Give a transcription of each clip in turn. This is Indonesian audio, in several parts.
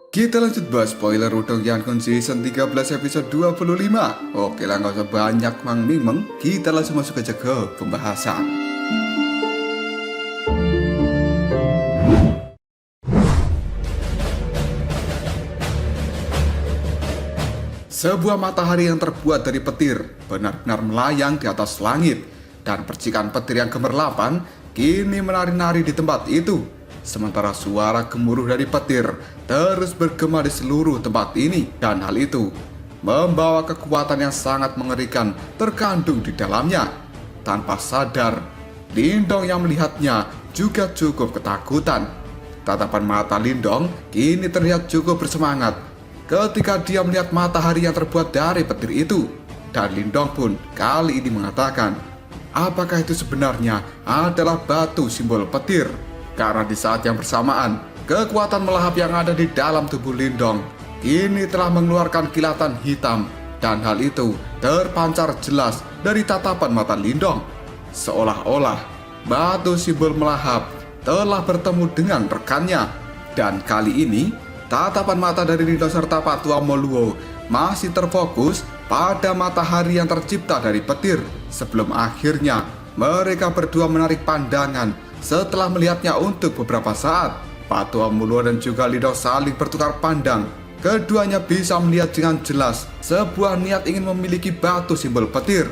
Kita lanjut bahas spoiler Udong Yankun Season 13 episode 25. Oke lah, gak usah banyak mang-ming-meng, kita langsung masuk aja ke pembahasan. Sebuah matahari yang terbuat dari petir benar-benar melayang di atas langit, dan percikan petir yang gemerlapan kini menari-nari di tempat itu. Sementara suara gemuruh dari petir terus bergema di seluruh tempat ini, dan hal itu membawa kekuatan yang sangat mengerikan terkandung di dalamnya. Tanpa sadar, Lindong yang melihatnya juga cukup ketakutan. Tatapan mata Lindong kini terlihat cukup bersemangat ketika dia melihat matahari yang terbuat dari petir itu. Dan Lindong pun kali ini mengatakan, apakah itu sebenarnya adalah batu simbol petir? Karena di saat yang bersamaan, kekuatan melahap yang ada di dalam tubuh Lindong kini telah mengeluarkan kilatan hitam, dan hal itu terpancar jelas dari tatapan mata Lindong. Seolah-olah batu simbol melahap telah bertemu dengan rekannya. Dan kali ini tatapan mata dari Lindong serta Pak Tua Moluo masih terfokus pada matahari yang tercipta dari petir, sebelum akhirnya mereka berdua menarik pandangan setelah melihatnya untuk beberapa saat. Pak Tua Moluo dan juga Lindong saling bertukar pandang. Keduanya bisa melihat dengan jelas sebuah niat ingin memiliki batu simbol petir.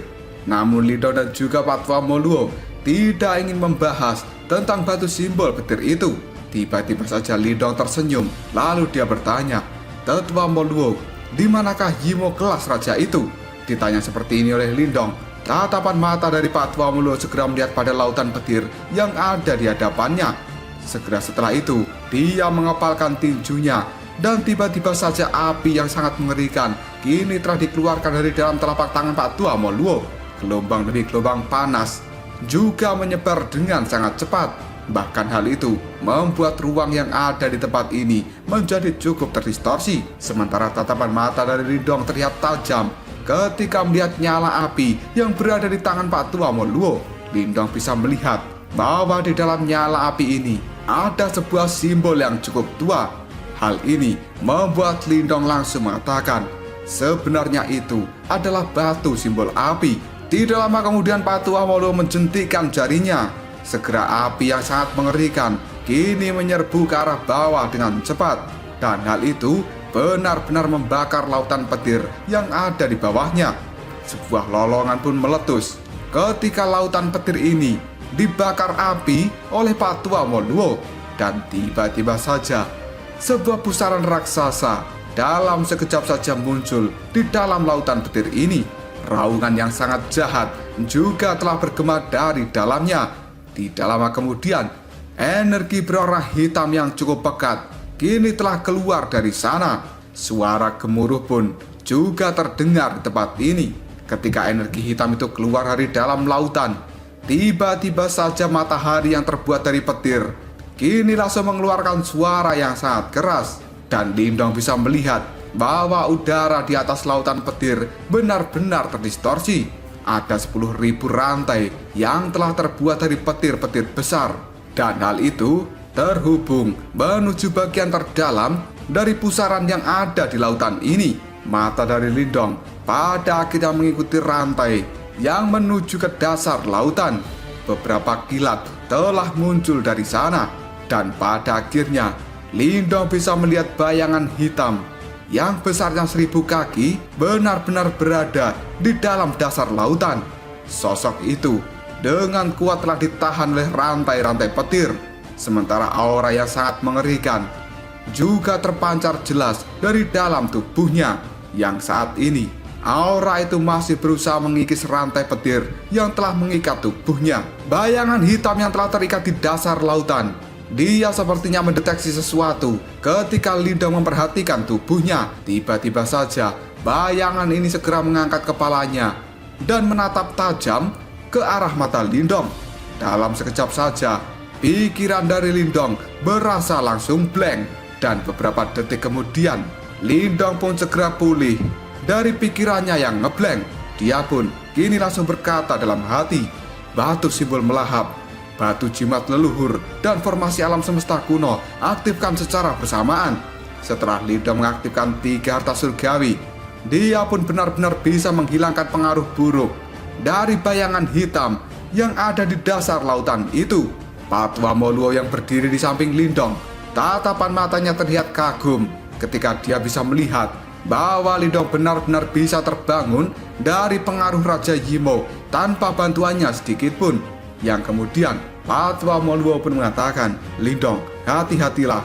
Namun Lindong dan juga Pak Tua Moluo tidak ingin membahas tentang batu simbol petir itu. Tiba-tiba saja Lindong tersenyum, lalu dia bertanya, "Tetua Moluo, di manakah Yimo kelas raja itu?" Ditanya seperti ini oleh Lindong, tatapan mata dari Pak Tua Moluo segera melihat pada lautan petir yang ada di hadapannya. Segera setelah itu, dia mengepalkan tinjunya, dan tiba-tiba saja api yang sangat mengerikan kini telah dikeluarkan dari dalam telapak tangan Pak Tua Moluo. Gelombang demi gelombang panas juga menyebar dengan sangat cepat. Bahkan hal itu membuat ruang yang ada di tempat ini menjadi cukup terdistorsi. Sementara tatapan mata dari Lindong terlihat tajam ketika melihat nyala api yang berada di tangan Pak Tua Moluo. Lindong bisa melihat bahwa di dalam nyala api ini ada sebuah simbol yang cukup tua. Hal ini membuat Lindong langsung mengatakan, sebenarnya itu adalah batu simbol api. Tidak lama kemudian Pak Tua Moluo menjentikkan jarinya. Segera api yang sangat mengerikan kini menyerbu ke arah bawah dengan cepat, dan hal itu benar-benar membakar lautan petir yang ada di bawahnya. Sebuah lolongan pun meletus ketika lautan petir ini dibakar api oleh Pak Tua Moluo, dan tiba-tiba saja sebuah pusaran raksasa dalam sekejap saja muncul di dalam lautan petir ini. Raungan yang sangat jahat juga telah bergema dari dalamnya. Tidak lama kemudian, energi berwarna hitam yang cukup pekat kini telah keluar dari sana. Suara gemuruh pun juga terdengar di tempat ini. Ketika energi hitam itu keluar dari dalam lautan, tiba-tiba saja matahari yang terbuat dari petir kini langsung mengeluarkan suara yang sangat keras. Dan Lindong bisa melihat bahwa udara di atas lautan petir benar-benar terdistorsi. Ada 10.000 rantai yang telah terbuat dari petir-petir besar, dan hal itu terhubung menuju bagian terdalam dari pusaran yang ada di lautan ini. Mata dari Lindong pada akhirnya mengikuti rantai yang menuju ke dasar lautan. Beberapa kilat telah muncul dari sana, dan pada akhirnya Lindong bisa melihat bayangan hitam yang besarnya 1000 kaki benar-benar berada di dalam dasar lautan. Sosok itu dengan kuat telah ditahan oleh rantai-rantai petir. Sementara aura yang sangat mengerikan juga terpancar jelas dari dalam tubuhnya, yang saat ini aura itu masih berusaha mengikis rantai petir yang telah mengikat tubuhnya. Bayangan hitam yang telah terikat di dasar lautan, dia sepertinya mendeteksi sesuatu ketika Lindong memperhatikan tubuhnya. Tiba-tiba saja bayangan ini segera mengangkat kepalanya dan menatap tajam ke arah mata Lindong. Dalam sekejap saja, pikiran dari Lindong berasa langsung blank, dan beberapa detik kemudian Lindong pun segera pulih dari pikirannya yang ngeblank. Dia pun kini langsung berkata dalam hati, batu simbol melahap batu jimat leluhur, dan formasi alam semesta kuno aktifkan secara bersamaan. Setelah Lindong mengaktifkan 3 harta surgawi, dia pun benar-benar bisa menghilangkan pengaruh buruk dari bayangan hitam yang ada di dasar lautan itu. Patwa Moluo yang berdiri di samping Lindong, tatapan matanya terlihat kagum ketika dia bisa melihat bahwa Lindong benar-benar bisa terbangun dari pengaruh Raja Yimo tanpa bantuannya sedikit pun. Yang kemudian Patwa Moluo pun mengatakan, "Lindong, hati-hatilah.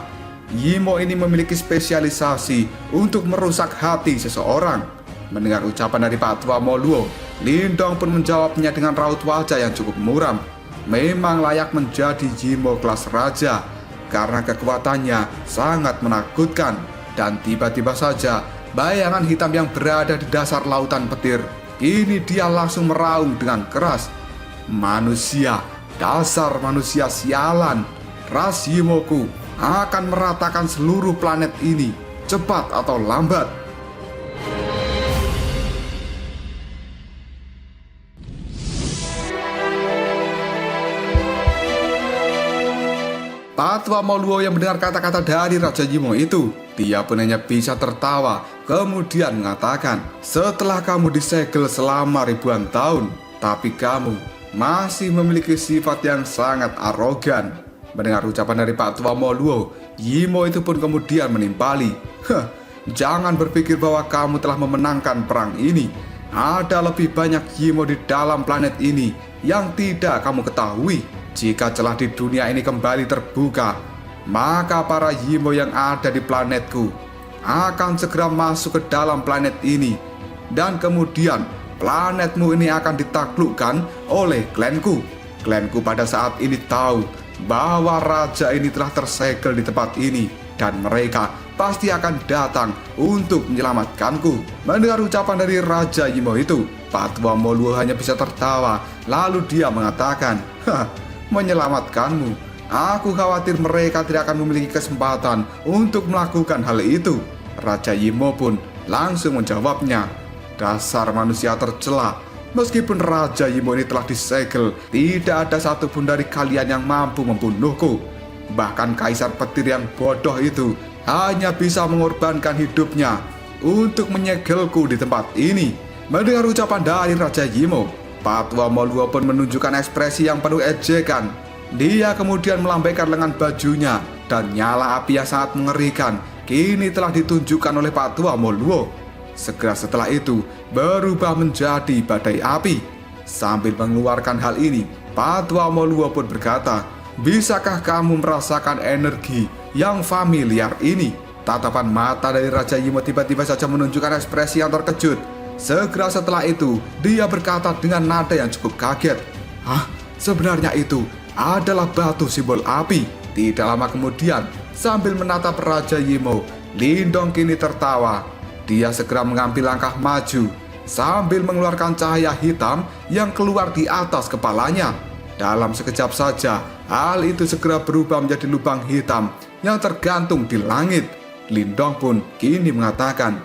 Yimo ini memiliki spesialisasi untuk merusak hati seseorang." Mendengar ucapan dari Patwa Moluo, Lindong pun menjawabnya dengan raut wajah yang cukup muram. Memang layak menjadi Yimo kelas raja karena kekuatannya sangat menakutkan. Dan tiba-tiba saja bayangan hitam yang berada di dasar lautan petir, kini dia langsung meraung dengan keras. "Manusia, dasar manusia sialan, ras Yimoku akan meratakan seluruh planet ini, cepat atau lambat." Patwa Moluo yang mendengar kata-kata dari Raja Yimo itu, dia pun hanya bisa tertawa, kemudian mengatakan, "Setelah kamu disegel selama ribuan tahun, tapi kamu masih memiliki sifat yang sangat arogan." Mendengar ucapan dari Patwa Moluo, Yimo itu pun kemudian menimpali, "Jangan berpikir bahwa kamu telah memenangkan perang ini. Ada lebih banyak Yimo di dalam planet ini yang tidak kamu ketahui. Jika celah di dunia ini kembali terbuka, maka para Yimo yang ada di planetku akan segera masuk ke dalam planet ini. Dan kemudian planetmu ini akan ditaklukkan oleh klanku. Klanku pada saat ini tahu bahwa raja ini telah tersegel di tempat ini, dan mereka pasti akan datang untuk menyelamatkanku." Mendengar ucapan dari Raja Yimo itu, Patwa Moluo hanya bisa tertawa. Lalu dia mengatakan, "Menyelamatkanmu? Aku khawatir mereka tidak akan memiliki kesempatan untuk melakukan hal itu." Raja Yimo pun langsung menjawabnya, "Dasar manusia tercela. Meskipun Raja Yimo ini telah disegel, tidak ada satupun dari kalian yang mampu membunuhku. Bahkan Kaisar Petir yang bodoh itu hanya bisa mengorbankan hidupnya untuk menyegelku di tempat ini." Mendengar ucapan dari Raja Yimo, Patwa Moluo pun menunjukkan ekspresi yang penuh ejekan. Dia kemudian melambaikan lengan bajunya, dan nyala api yang sangat mengerikan kini telah ditunjukkan oleh Patwa Moluo. Segera setelah itu berubah menjadi badai api. Sambil mengeluarkan hal ini, Patwa Moluo pun berkata, "Bisakah kamu merasakan energi yang familiar ini?" Tatapan mata dari Raja Yimo tiba-tiba saja menunjukkan ekspresi yang terkejut. Segera setelah itu, dia berkata dengan nada yang cukup kaget, "Hah? Sebenarnya itu adalah batu simbol api." Tidak lama kemudian, sambil menatap Raja Yimo, Lindong kini tertawa. Dia segera mengambil langkah maju, sambil mengeluarkan cahaya hitam yang keluar di atas kepalanya. Dalam sekejap saja, hal itu segera berubah menjadi lubang hitam yang tergantung di langit. Lindong pun kini mengatakan,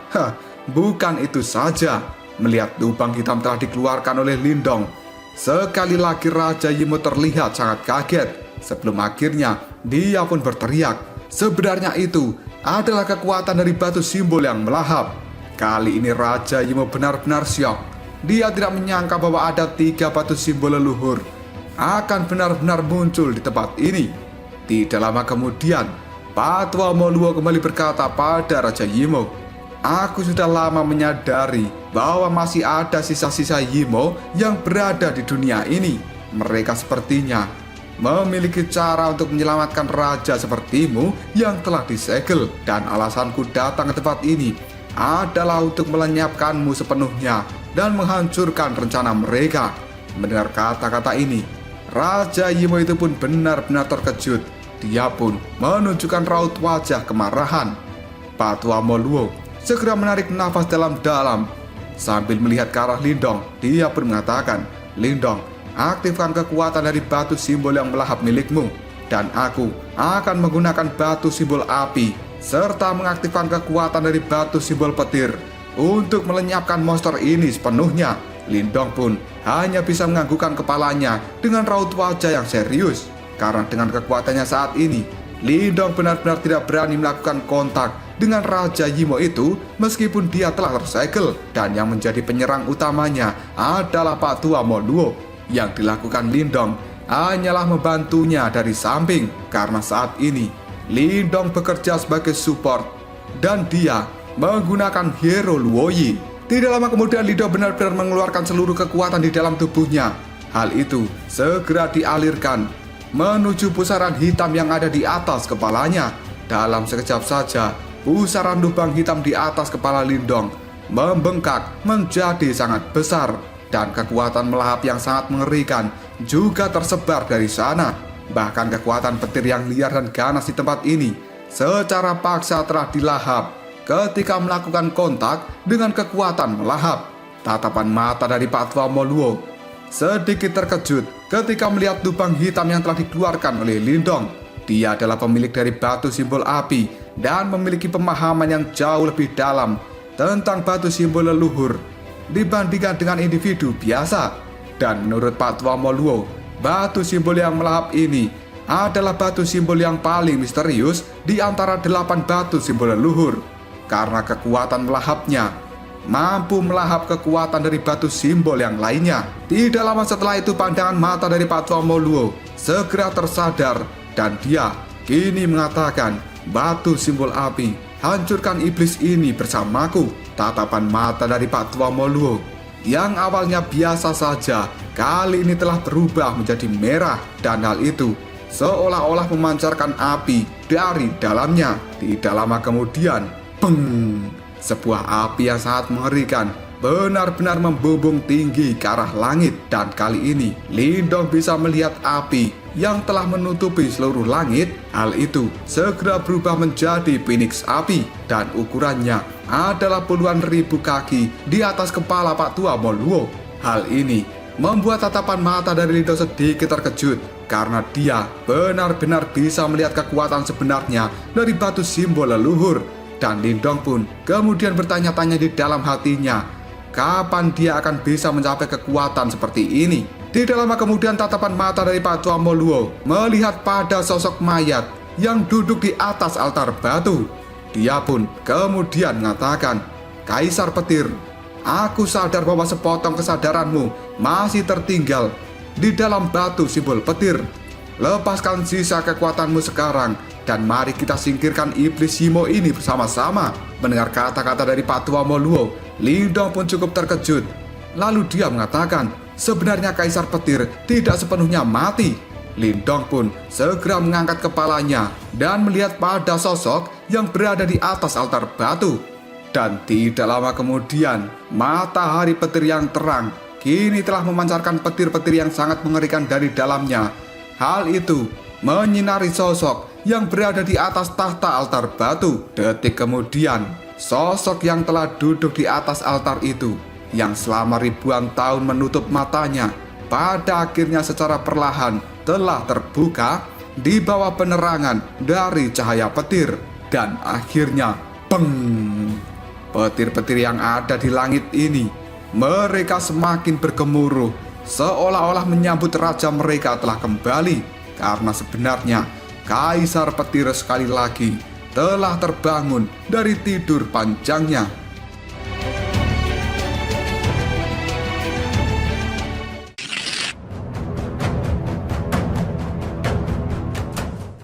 "Bukan itu saja." Melihat lubang hitam telah dikeluarkan oleh Lindong, sekali lagi Raja Yimo terlihat sangat kaget. Sebelum akhirnya dia pun berteriak, sebenarnya itu adalah kekuatan dari batu simbol yang melahap. Kali ini Raja Yimo benar-benar syok. Dia tidak menyangka bahwa ada 3 batu simbol leluhur akan benar-benar muncul di tempat ini. Tidak lama kemudian, Patwa Moluo kembali berkata pada Raja Yimo, "Aku sudah lama menyadari bahwa masih ada sisa-sisa Yimo yang berada di dunia ini. Mereka sepertinya memiliki cara untuk menyelamatkan raja sepertimu yang telah disegel. Dan alasanku datang ke tempat ini adalah untuk melenyapkanmu sepenuhnya dan menghancurkan rencana mereka." Mendengar kata-kata ini, Raja Yimo itu pun benar-benar terkejut. Dia pun menunjukkan raut wajah kemarahan. Patwa Moluo segera menarik nafas dalam-dalam. Sambil melihat ke arah Lindong, dia pun mengatakan, "Lindong, aktifkan kekuatan dari batu simbol yang melahap milikmu. Dan aku akan menggunakan batu simbol api, serta mengaktifkan kekuatan dari batu simbol petir untuk melenyapkan monster ini sepenuhnya." Lindong pun hanya bisa menganggukkan kepalanya dengan raut wajah yang serius. Karena dengan kekuatannya saat ini, Lindong benar-benar tidak berani melakukan kontak dengan Raja Yimo itu meskipun dia telah tersegel. Dan yang menjadi penyerang utamanya adalah Pak Tua Moluo. Yang dilakukan Lindong hanyalah membantunya dari samping. Karena saat ini Lindong bekerja sebagai support dan dia menggunakan hero Luoyi. Tidak lama kemudian Lindong benar-benar mengeluarkan seluruh kekuatan di dalam tubuhnya. Hal itu segera dialirkan menuju pusaran hitam yang ada di atas kepalanya. Dalam sekejap saja, pusaran lubang hitam di atas kepala Lindong membengkak menjadi sangat besar. Dan kekuatan melahap yang sangat mengerikan juga tersebar dari sana. Bahkan kekuatan petir yang liar dan ganas di tempat ini secara paksa telah dilahap ketika melakukan kontak dengan kekuatan melahap. Tatapan mata dari Pak Tua Moluo sedikit terkejut ketika melihat lubang hitam yang telah dikeluarkan oleh Lindong. Dia adalah pemilik dari batu simbol api dan memiliki pemahaman yang jauh lebih dalam tentang batu simbol leluhur dibandingkan dengan individu biasa. Dan menurut Pak Tua Moluo, batu simbol yang melahap ini adalah batu simbol yang paling misterius di antara 8 batu simbol leluhur. Karena kekuatan melahapnya mampu melahap kekuatan dari batu simbol yang lainnya. Tidak lama setelah itu pandangan mata dari Pak Tua Moluo segera tersadar dan dia kini mengatakan, "Batu simbol api, hancurkan iblis ini bersamaku." Tatapan mata dari Pak Tua Moluo yang awalnya biasa saja kali ini telah berubah menjadi merah, dan hal itu seolah-olah memancarkan api dari dalamnya. Tidak lama kemudian, peng! Sebuah api yang sangat mengerikan benar-benar membumbung tinggi ke arah langit. Dan kali ini Lindong bisa melihat api yang telah menutupi seluruh langit. Hal itu segera berubah menjadi phoenix api dan ukurannya adalah puluhan ribu kaki di atas kepala Pak Tua Moluo. Hal ini membuat tatapan mata dari Lindong sedikit terkejut karena dia benar-benar bisa melihat kekuatan sebenarnya dari batu simbol leluhur. Dan Lindong pun kemudian bertanya-tanya di dalam hatinya, kapan dia akan bisa mencapai kekuatan seperti ini. Tidak lama kemudian tatapan mata dari Pak Tua Moluo melihat pada sosok mayat yang duduk di atas altar batu. Dia pun kemudian mengatakan, "Kaisar Petir, aku sadar bahwa sepotong kesadaranmu masih tertinggal di dalam batu simbol petir. Lepaskan sisa kekuatanmu sekarang dan mari kita singkirkan iblis Yimo ini bersama-sama." Mendengar kata-kata dari Pak Tua Moluo, Lindong pun cukup terkejut. Lalu dia mengatakan, sebenarnya Kaisar Petir tidak sepenuhnya mati. Lindong pun segera mengangkat kepalanya dan melihat pada sosok yang berada di atas altar batu. Dan tidak lama kemudian, matahari petir yang terang kini telah memancarkan petir-petir yang sangat mengerikan dari dalamnya. Hal itu menyinari sosok yang berada di atas tahta altar batu. Detik kemudian, sosok yang telah duduk di atas altar itu, yang selama ribuan tahun menutup matanya, pada akhirnya secara perlahan telah terbuka di bawah penerangan dari cahaya petir. Dan akhirnya, peng! Petir-petir yang ada di langit ini, mereka semakin bergemuruh, seolah-olah menyambut raja mereka telah kembali. Karena sebenarnya Kaisar Petir sekali lagi telah terbangun dari tidur panjangnya.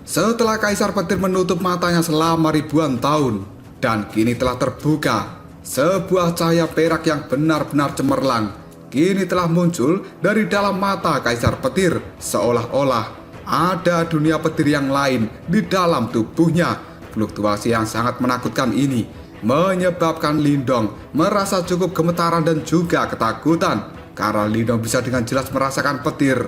Setelah Kaisar Petir menutup matanya selama ribuan tahun dan kini telah terbuka, sebuah cahaya perak yang benar-benar cemerlang kini telah muncul dari dalam mata Kaisar Petir. Seolah-olah ada dunia petir yang lain di dalam tubuhnya. Fluktuasi yang sangat menakutkan ini menyebabkan Lindong merasa cukup gemetaran dan juga ketakutan. Karena Lindong bisa dengan jelas merasakan petir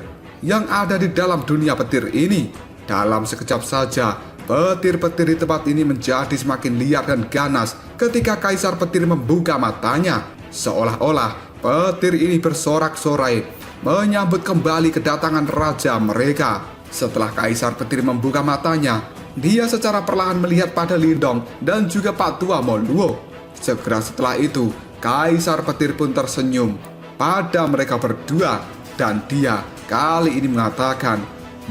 yang ada di dalam dunia petir ini. Dalam sekejap saja, petir-petir di tempat ini menjadi semakin liar dan ganas ketika Kaisar Petir membuka matanya. Seolah-olah petir ini bersorak-sorai menyambut kembali kedatangan raja mereka. Setelah Kaisar Petir membuka matanya, dia secara perlahan melihat pada Lindong dan juga Pak Tua Moluo. Segera setelah itu, Kaisar Petir pun tersenyum pada mereka berdua. Dan dia kali ini mengatakan,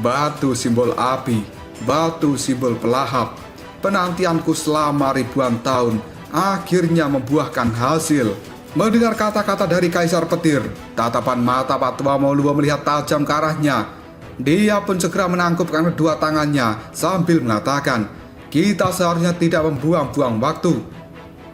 batu simbol api, batu simbol pelahap. Penantianku selama ribuan tahun akhirnya membuahkan hasil. Mendengar kata-kata dari Kaisar Petir, tatapan mata Patwa Mauluo melihat tajam ke arahnya. Dia pun segera menangkupkan kedua tangannya sambil mengatakan, kita seharusnya tidak membuang-buang waktu.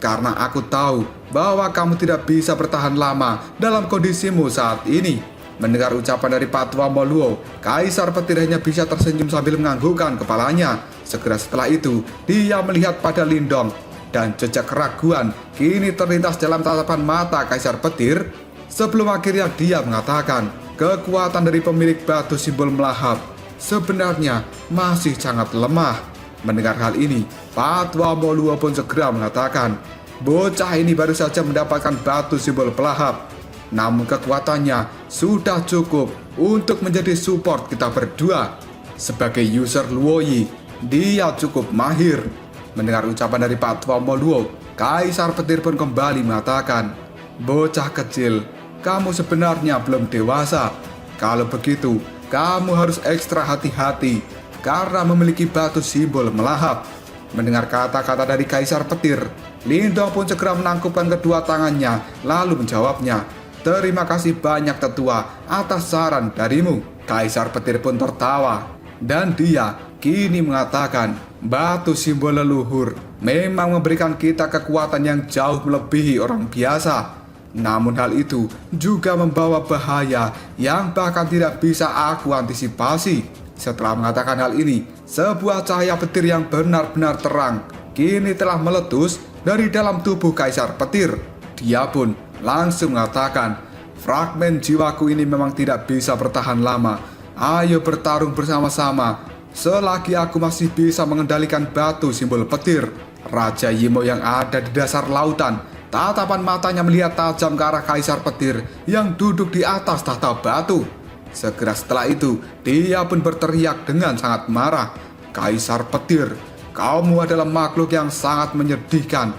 Karena aku tahu bahwa kamu tidak bisa bertahan lama dalam kondisimu saat ini. Mendengar ucapan dari Patwa Mauluo, Kaisar Petir hanya bisa tersenyum sambil menganggukkan kepalanya. Segera setelah itu, dia melihat pada Lindong, dan jejak keraguan kini terlintas dalam tatapan mata Kaisar Petir. Sebelum akhirnya dia mengatakan, kekuatan dari pemilik batu simbol melahap sebenarnya masih sangat lemah. Mendengar hal ini, Patwa Mauluo pun segera mengatakan, bocah ini baru saja mendapatkan batu simbol pelahap, namun kekuatannya sudah cukup untuk menjadi support kita berdua. Sebagai user Luoyi, dia cukup mahir. Mendengar ucapan dari Patwa Mauluo, Kaisar Petir pun kembali mengatakan, bocah kecil, kamu sebenarnya belum dewasa. Kalau begitu, kamu harus ekstra hati-hati karena memiliki batu simbol melahap. Mendengar kata-kata dari Kaisar Petir, Lindong pun segera menangkupkan kedua tangannya lalu menjawabnya, terima kasih banyak tetua atas saran darimu. Kaisar Petir pun tertawa dan dia kini mengatakan, batu simbol leluhur memang memberikan kita kekuatan yang jauh melebihi orang biasa. Namun hal itu juga membawa bahaya yang bahkan tidak bisa aku antisipasi. Setelah mengatakan hal ini, sebuah cahaya petir yang benar-benar terang kini telah meletus dari dalam tubuh Kaisar Petir. Dia pun langsung mengatakan, fragmen jiwaku ini memang tidak bisa bertahan lama. Ayo bertarung bersama-sama. Selagi aku masih bisa mengendalikan batu simbol petir. Raja Yimo yang ada di dasar lautan, tatapan matanya melihat tajam ke arah Kaisar Petir yang duduk di atas tahta batu. Segera setelah itu, dia pun berteriak dengan sangat marah, Kaisar Petir, kamu adalah makhluk yang sangat menyedihkan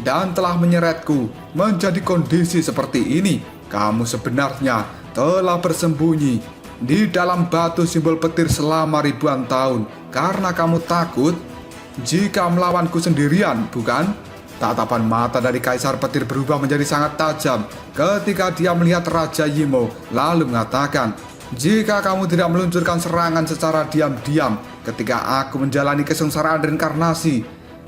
dan telah menyeretku menjadi kondisi seperti ini. Kamu sebenarnya telah bersembunyi di dalam batu simbol petir selama ribuan tahun karena kamu takut jika melawanku sendirian, bukan? Tatapan mata dari Kaisar Petir berubah menjadi sangat tajam ketika dia melihat Raja Yimo lalu mengatakan, jika kamu tidak meluncurkan serangan secara diam-diam ketika aku menjalani kesengsaraan reinkarnasi,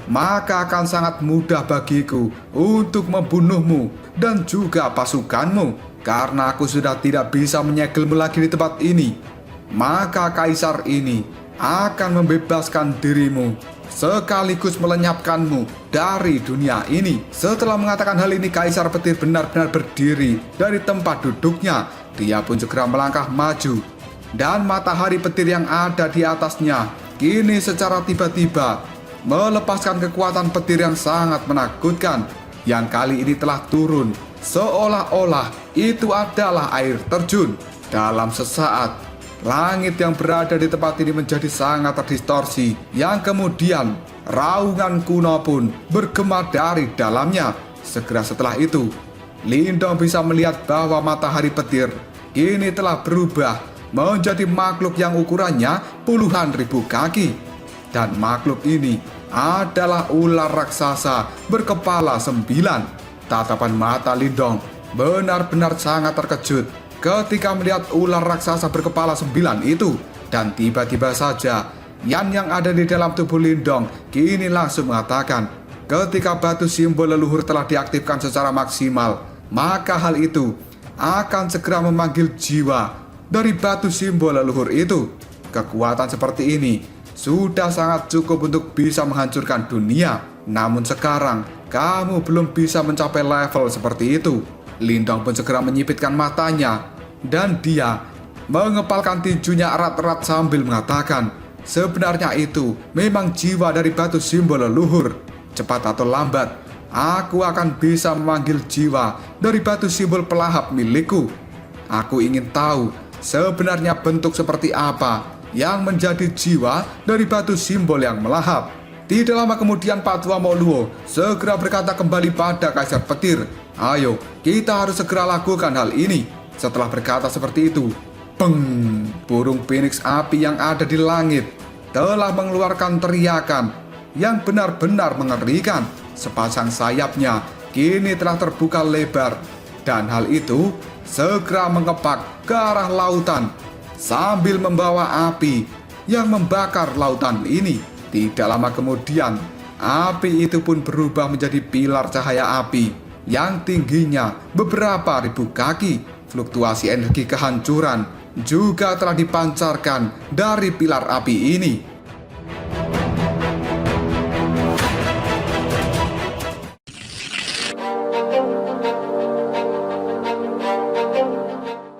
maka akan sangat mudah bagiku untuk membunuhmu dan juga pasukanmu. Karena aku sudah tidak bisa menyegelmu lagi di tempat ini, maka Kaisar ini akan membebaskan dirimu sekaligus melenyapkanmu dari dunia ini. Setelah mengatakan hal ini, Kaisar Petir benar-benar berdiri dari tempat duduknya. Dia pun segera melangkah maju dan matahari petir yang ada di atasnya kini secara tiba-tiba melepaskan kekuatan petir yang sangat menakutkan yang kali ini telah turun seolah-olah itu adalah air terjun. Dalam sesaat, langit yang berada di tempat ini menjadi sangat terdistorsi yang kemudian raungan kuno pun bergema dari dalamnya. Segera setelah itu, Lindong bisa melihat bahwa matahari petir kini telah berubah menjadi makhluk yang ukurannya puluhan ribu kaki. Dan makhluk ini adalah ular raksasa berkepala 9. Tatapan mata Lindong benar-benar sangat terkejut ketika melihat ular raksasa berkepala 9 itu. Dan tiba-tiba saja Yan yang ada di dalam tubuh Lindong kini langsung mengatakan, ketika batu simbol leluhur telah diaktifkan secara maksimal, maka hal itu akan segera memanggil jiwa dari batu simbol leluhur itu. Kekuatan seperti ini sudah sangat cukup untuk bisa menghancurkan dunia. Namun sekarang kamu belum bisa mencapai level seperti itu. Lindong pun segera menyipitkan matanya dan dia mengepalkan tinjunya erat-erat sambil mengatakan, sebenarnya itu memang jiwa dari batu simbol leluhur. Cepat atau lambat, aku akan bisa memanggil jiwa dari batu simbol pelahap milikku. Aku ingin tahu sebenarnya bentuk seperti apa yang menjadi jiwa dari batu simbol yang melahap. Tidak lama kemudian Pak Tua Moluo segera berkata kembali pada Kaisar Petir, "Ayo, kita harus segera lakukan hal ini." Setelah berkata seperti itu, peng, burung phoenix api yang ada di langit telah mengeluarkan teriakan yang benar-benar mengerikan. Sepasang sayapnya kini telah terbuka lebar, dan hal itu segera mengepak ke arah lautan sambil membawa api yang membakar lautan ini. Tidak lama kemudian, api itu pun berubah menjadi pilar cahaya api yang tingginya beberapa ribu kaki. Fluktuasi energi kehancuran juga telah dipancarkan dari pilar api ini.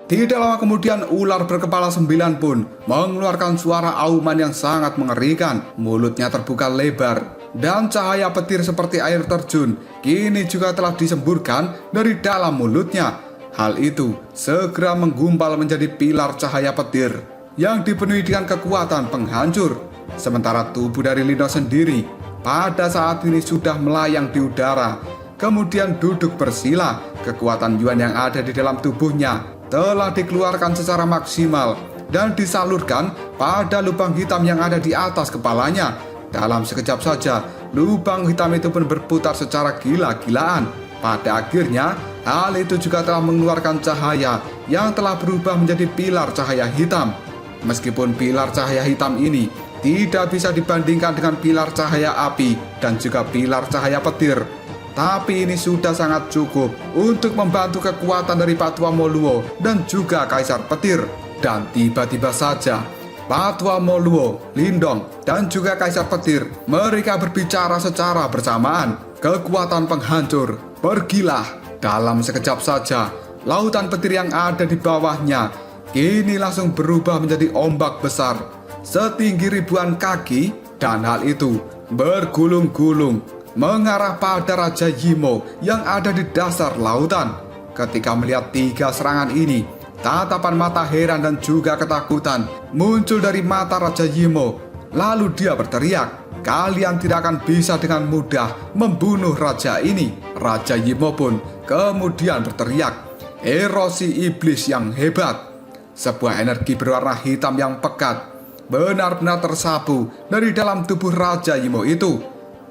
Tidak lama kemudian ular berkepala 9 pun mengeluarkan suara auman yang sangat mengerikan. Mulutnya terbuka lebar dan cahaya petir seperti air terjun kini juga telah disemburkan dari dalam mulutnya. Hal itu segera menggumpal menjadi pilar cahaya petir yang dipenuhi dengan kekuatan penghancur. Sementara tubuh dari Lindong sendiri pada saat ini sudah melayang di udara, kemudian duduk bersila. Kekuatan Yuan yang ada di dalam tubuhnya telah dikeluarkan secara maksimal dan disalurkan pada lubang hitam yang ada di atas kepalanya. Dalam sekejap saja, lubang hitam itu pun berputar secara gila-gilaan. Pada akhirnya, hal itu juga telah mengeluarkan cahaya yang telah berubah menjadi pilar cahaya hitam. Meskipun pilar cahaya hitam ini tidak bisa dibandingkan dengan pilar cahaya api dan juga pilar cahaya petir, tapi ini sudah sangat cukup untuk membantu kekuatan dari Pak Tua Moluo dan juga Kaisar Petir. Dan tiba-tiba saja, Pak Tua Moluo, Lindong, dan juga Kaisar Petir, mereka berbicara secara bersamaan. Kekuatan penghancur, pergilah. Dalam sekejap saja, lautan petir yang ada di bawahnya kini langsung berubah menjadi ombak besar setinggi ribuan kaki, dan hal itu bergulung-gulung mengarah pada Raja Yimo yang ada di dasar lautan. Ketika melihat 3 serangan ini, tatapan mata heran dan juga ketakutan muncul dari mata Raja Yimo. Lalu dia berteriak, "Kalian tidak akan bisa dengan mudah membunuh raja ini." Raja Yimo pun kemudian berteriak, "Erosi iblis yang hebat." Sebuah energi berwarna hitam yang pekat benar-benar tersapu dari dalam tubuh Raja Yimo itu.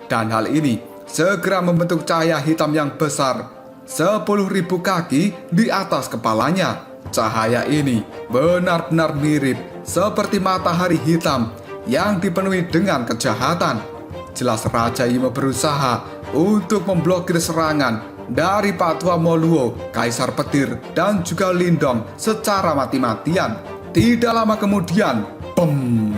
Dan hal ini segera membentuk cahaya hitam yang besar 10.000 kaki di atas kepalanya. Cahaya ini benar-benar mirip seperti matahari hitam yang dipenuhi dengan kejahatan. Jelas Raja Yimo berusaha untuk memblokir serangan dari Pak Tua Moluo, Kaisar Petir, dan juga Lindong secara mati-matian. Tidak lama kemudian, pem,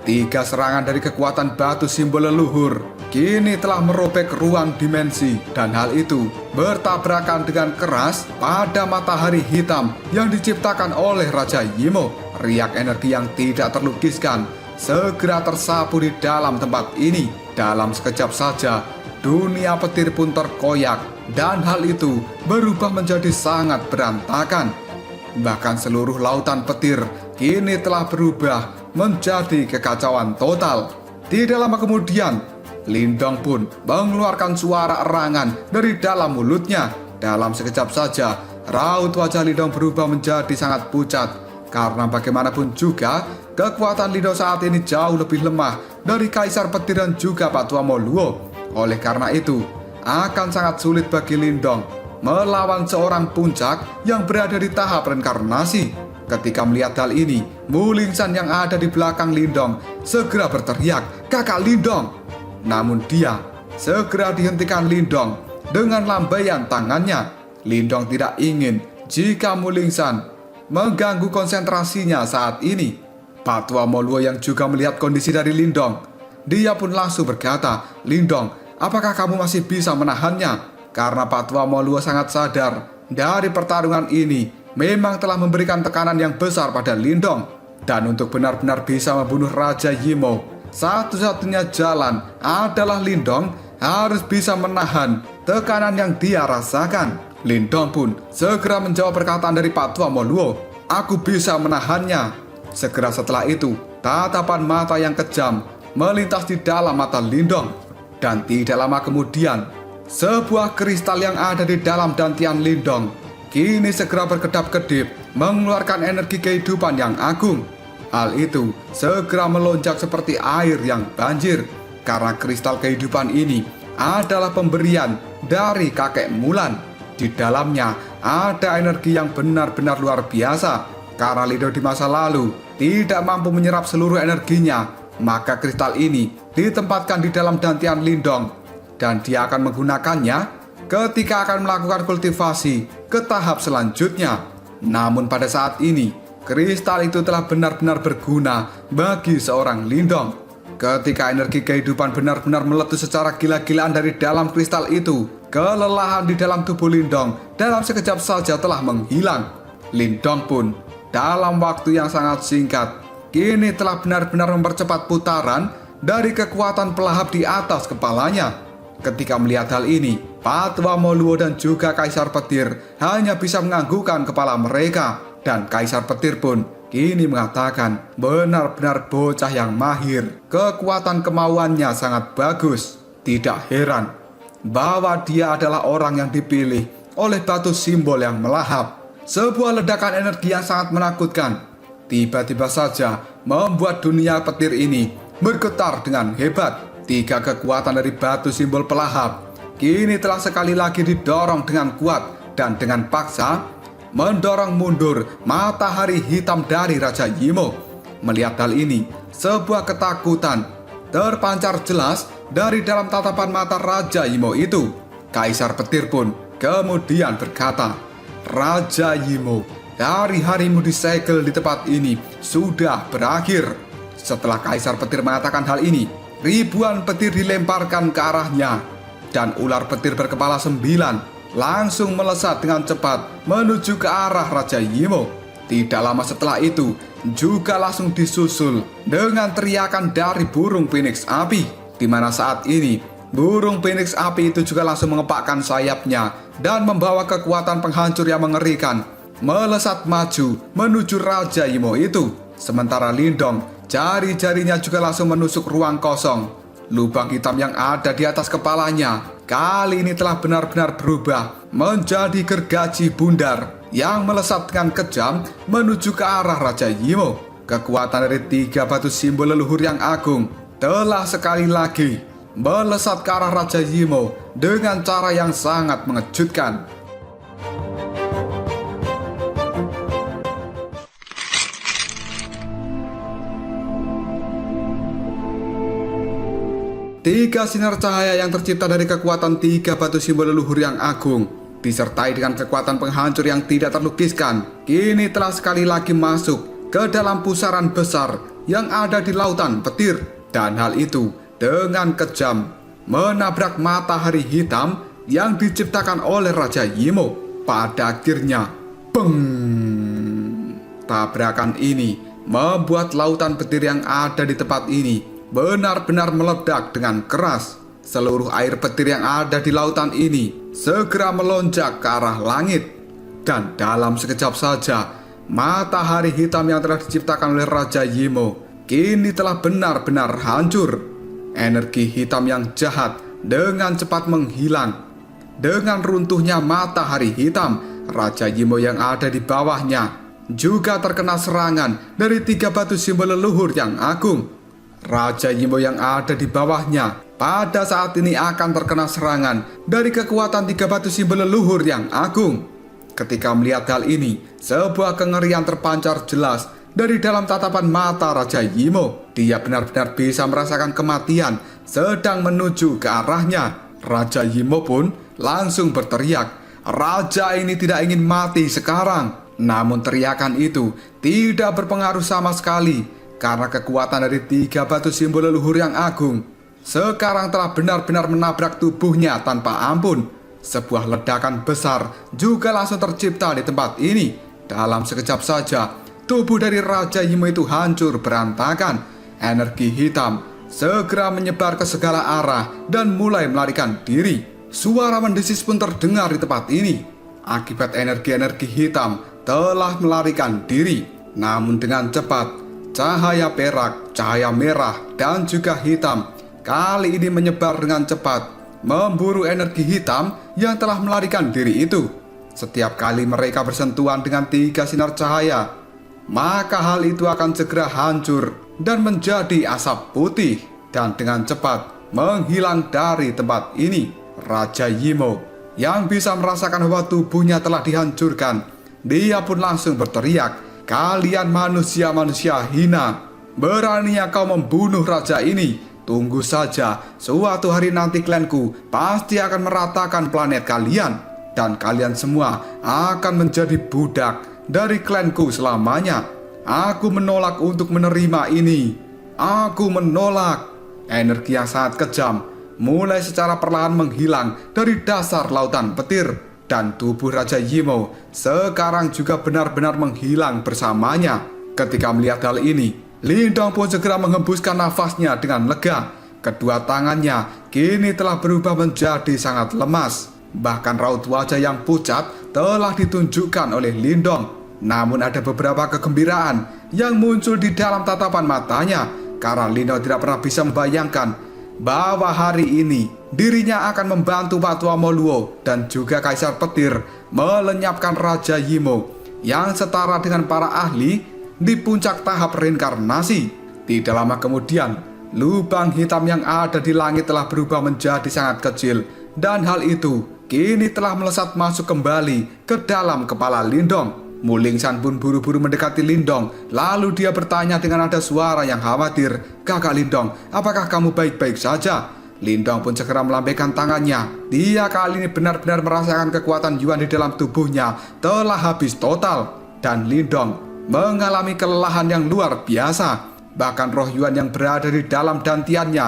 3 serangan dari kekuatan batu simbol leluhur kini telah merobek ruang dimensi, dan hal itu bertabrakan dengan keras pada matahari hitam yang diciptakan oleh Raja Yimo. Riak energi yang tidak terlukiskan segera tersapu di dalam tempat ini. Dalam sekejap saja, dunia petir pun terkoyak, dan hal itu berubah menjadi sangat berantakan. Bahkan seluruh lautan petir kini telah berubah menjadi kekacauan total. Tidak lama kemudian, Lindong pun mengeluarkan suara erangan dari dalam mulutnya. Dalam sekejap saja, raut wajah Lindong berubah menjadi sangat pucat. Karena bagaimanapun juga, kekuatan Lindong saat ini jauh lebih lemah dari Kaisar Petir dan juga Pak Tua Moluo. Oleh karena itu, akan sangat sulit bagi Lindong melawan seorang puncak yang berada di tahap reinkarnasi. Ketika melihat hal ini, Mulingsan yang ada di belakang Lindong segera berteriak, "Kakak Lindong!" Namun dia segera dihentikan Lindong dengan lambaian tangannya. Lindong tidak ingin jika Mulingsan mengganggu konsentrasinya saat ini. Pak Tua Moluo yang juga melihat kondisi dari Lindong, dia pun langsung berkata, "Lindong, apakah kamu masih bisa menahannya?" Karena Pak Tua Moluo sangat sadar dari pertarungan ini memang telah memberikan tekanan yang besar pada Lindong. Dan untuk benar-benar bisa membunuh Raja Yimo, satu-satunya jalan adalah Lindong harus bisa menahan tekanan yang dia rasakan. Lindong pun segera menjawab perkataan dari Pak Tua Moluo, "Aku bisa menahannya." Segera setelah itu, tatapan mata yang kejam melintas di dalam mata Lindong. Dan tidak lama kemudian, sebuah kristal yang ada di dalam dantian Lindong kini segera berkedap-kedip mengeluarkan energi kehidupan yang agung. Hal itu segera melonjak seperti air yang banjir, karena kristal kehidupan ini adalah pemberian dari kakek Mulan. Di dalamnya ada energi yang benar-benar luar biasa. Karena Lindong di masa lalu tidak mampu menyerap seluruh energinya, maka kristal ini ditempatkan di dalam dantian Lindong, dan dia akan menggunakannya ketika akan melakukan kultivasi ke tahap selanjutnya. Namun pada saat ini, kristal itu telah benar-benar berguna bagi seorang Lindong. Ketika energi kehidupan benar-benar meletus secara gila-gilaan dari dalam kristal itu, kelelahan di dalam tubuh Lindong dalam sekejap saja telah menghilang. Lindong pun dalam waktu yang sangat singkat kini telah benar-benar mempercepat putaran dari kekuatan pelahap di atas kepalanya. Ketika melihat hal ini, Patwa Moluo dan juga Kaisar Petir hanya bisa menganggukkan kepala mereka. Dan Kaisar Petir pun kini mengatakan benar-benar bocah yang mahir. Kekuatan kemauannya sangat bagus. Tidak heran bahwa dia adalah orang yang dipilih oleh batu simbol yang melahap. Sebuah ledakan energi yang sangat menakutkan tiba-tiba saja membuat dunia petir ini bergetar dengan hebat. 3 kekuatan dari batu simbol pelahap kini telah sekali lagi didorong dengan kuat dan dengan paksa mendorong mundur matahari hitam dari Raja Yimo. Melihat hal ini, sebuah ketakutan terpancar jelas dari dalam tatapan mata Raja Yimo itu. Kaisar Petir pun kemudian berkata, "Raja Yimo, hari-harimu disegel di tempat ini sudah berakhir." Setelah Kaisar Petir mengatakan hal ini, ribuan petir dilemparkan ke arahnya, dan ular petir berkepala 9 langsung melesat dengan cepat menuju ke arah Raja Yimo. Tidak lama setelah itu, juga langsung disusul dengan teriakan dari burung phoenix api, di mana saat ini burung phoenix api itu juga langsung mengepakkan sayapnya dan membawa kekuatan penghancur yang mengerikan, melesat maju menuju Raja Yimo itu. Sementara Lindong, jari-jarinya juga langsung menusuk ruang kosong. Lubang hitam yang ada di atas kepalanya kali ini telah benar-benar berubah menjadi gergaji bundar yang melesat dengan kejam menuju ke arah Raja Yimo. Kekuatan dari 3 batu simbol leluhur yang agung telah sekali lagi melesat ke arah Raja Yimo dengan cara yang sangat mengejutkan. Tiga sinar cahaya yang tercipta dari kekuatan 3 batu simbol leluhur yang agung, disertai dengan kekuatan penghancur yang tidak terlukiskan, kini telah sekali lagi masuk ke dalam pusaran besar yang ada di lautan petir. Dan hal itu dengan kejam menabrak matahari hitam yang diciptakan oleh Raja Yimo. Pada akhirnya, beng! Tabrakan ini membuat lautan petir yang ada di tempat ini benar-benar meledak dengan keras. Seluruh air petir yang ada di lautan ini segera melonjak ke arah langit. Dan dalam sekejap saja, matahari hitam yang telah diciptakan oleh Raja Yimo kini telah benar-benar hancur. Energi hitam yang jahat dengan cepat menghilang. Dengan runtuhnya matahari hitam, Raja Yimo yang ada di bawahnya juga terkena serangan dari 3 batu simbol leluhur yang agung. Raja Yimo yang ada di bawahnya pada saat ini akan terkena serangan dari kekuatan 3 batu simbol leluhur yang agung. Ketika melihat hal ini, sebuah kengerian terpancar jelas dari dalam tatapan mata Raja Yimo. Dia benar-benar bisa merasakan kematian sedang menuju ke arahnya. Raja Yimo pun langsung berteriak, "Raja ini tidak ingin mati sekarang." Namun teriakan itu tidak berpengaruh sama sekali, karena kekuatan dari 3 batu simbol leluhur yang agung sekarang telah benar-benar menabrak tubuhnya tanpa ampun. Sebuah ledakan besar juga langsung tercipta di tempat ini. Dalam sekejap saja, tubuh dari Raja Yimo itu hancur berantakan. Energi hitam segera menyebar ke segala arah dan mulai melarikan diri. Suara mendesis pun terdengar di tempat ini. Akibat energi-energi hitam telah melarikan diri. Namun dengan cepat, Cahaya perak, cahaya merah, dan juga hitam kali ini menyebar dengan cepat, memburu energi hitam yang telah melarikan diri itu. Setiap kali mereka bersentuhan dengan 3 sinar cahaya, maka hal itu akan segera hancur dan menjadi asap putih dan dengan cepat menghilang dari tempat ini. Raja Yimo yang bisa merasakan bahwa tubuhnya telah dihancurkan, dia pun langsung berteriak, "Kalian manusia-manusia hina, beraninya kau membunuh raja ini? Tunggu saja, suatu hari nanti klanku pasti akan meratakan planet kalian, dan kalian semua akan menjadi budak dari klanku selamanya. Aku menolak untuk menerima ini. Aku menolak." Energi yang sangat kejam mulai secara perlahan menghilang dari dasar lautan petir, dan tubuh Raja Yimo sekarang juga benar-benar menghilang bersamanya. Ketika melihat hal ini, Lindong pun segera menghembuskan nafasnya dengan lega. Kedua tangannya kini telah berubah menjadi sangat lemas. Bahkan raut wajah yang pucat telah ditunjukkan oleh Lindong. Namun ada beberapa kegembiraan yang muncul di dalam tatapan matanya, karena Lindong tidak pernah bisa membayangkan bahwa hari ini dirinya akan membantu Patua Moluo dan juga Kaisar Petir melenyapkan Raja Yimo yang setara dengan para ahli di puncak tahap reinkarnasi. Tidak lama kemudian, lubang hitam yang ada di langit telah berubah menjadi sangat kecil, dan hal itu kini telah melesat masuk kembali ke dalam kepala Lindong. Mulingsan pun buru-buru mendekati Lindong, lalu dia bertanya dengan nada suara yang khawatir, "Kakak Lindong, apakah kamu baik-baik saja?" Lindong pun segera melambaikan tangannya. Dia kali ini benar-benar merasakan kekuatan Yuan di dalam tubuhnya telah habis total, dan Lindong mengalami kelelahan yang luar biasa. Bahkan roh Yuan yang berada di dalam dantiannya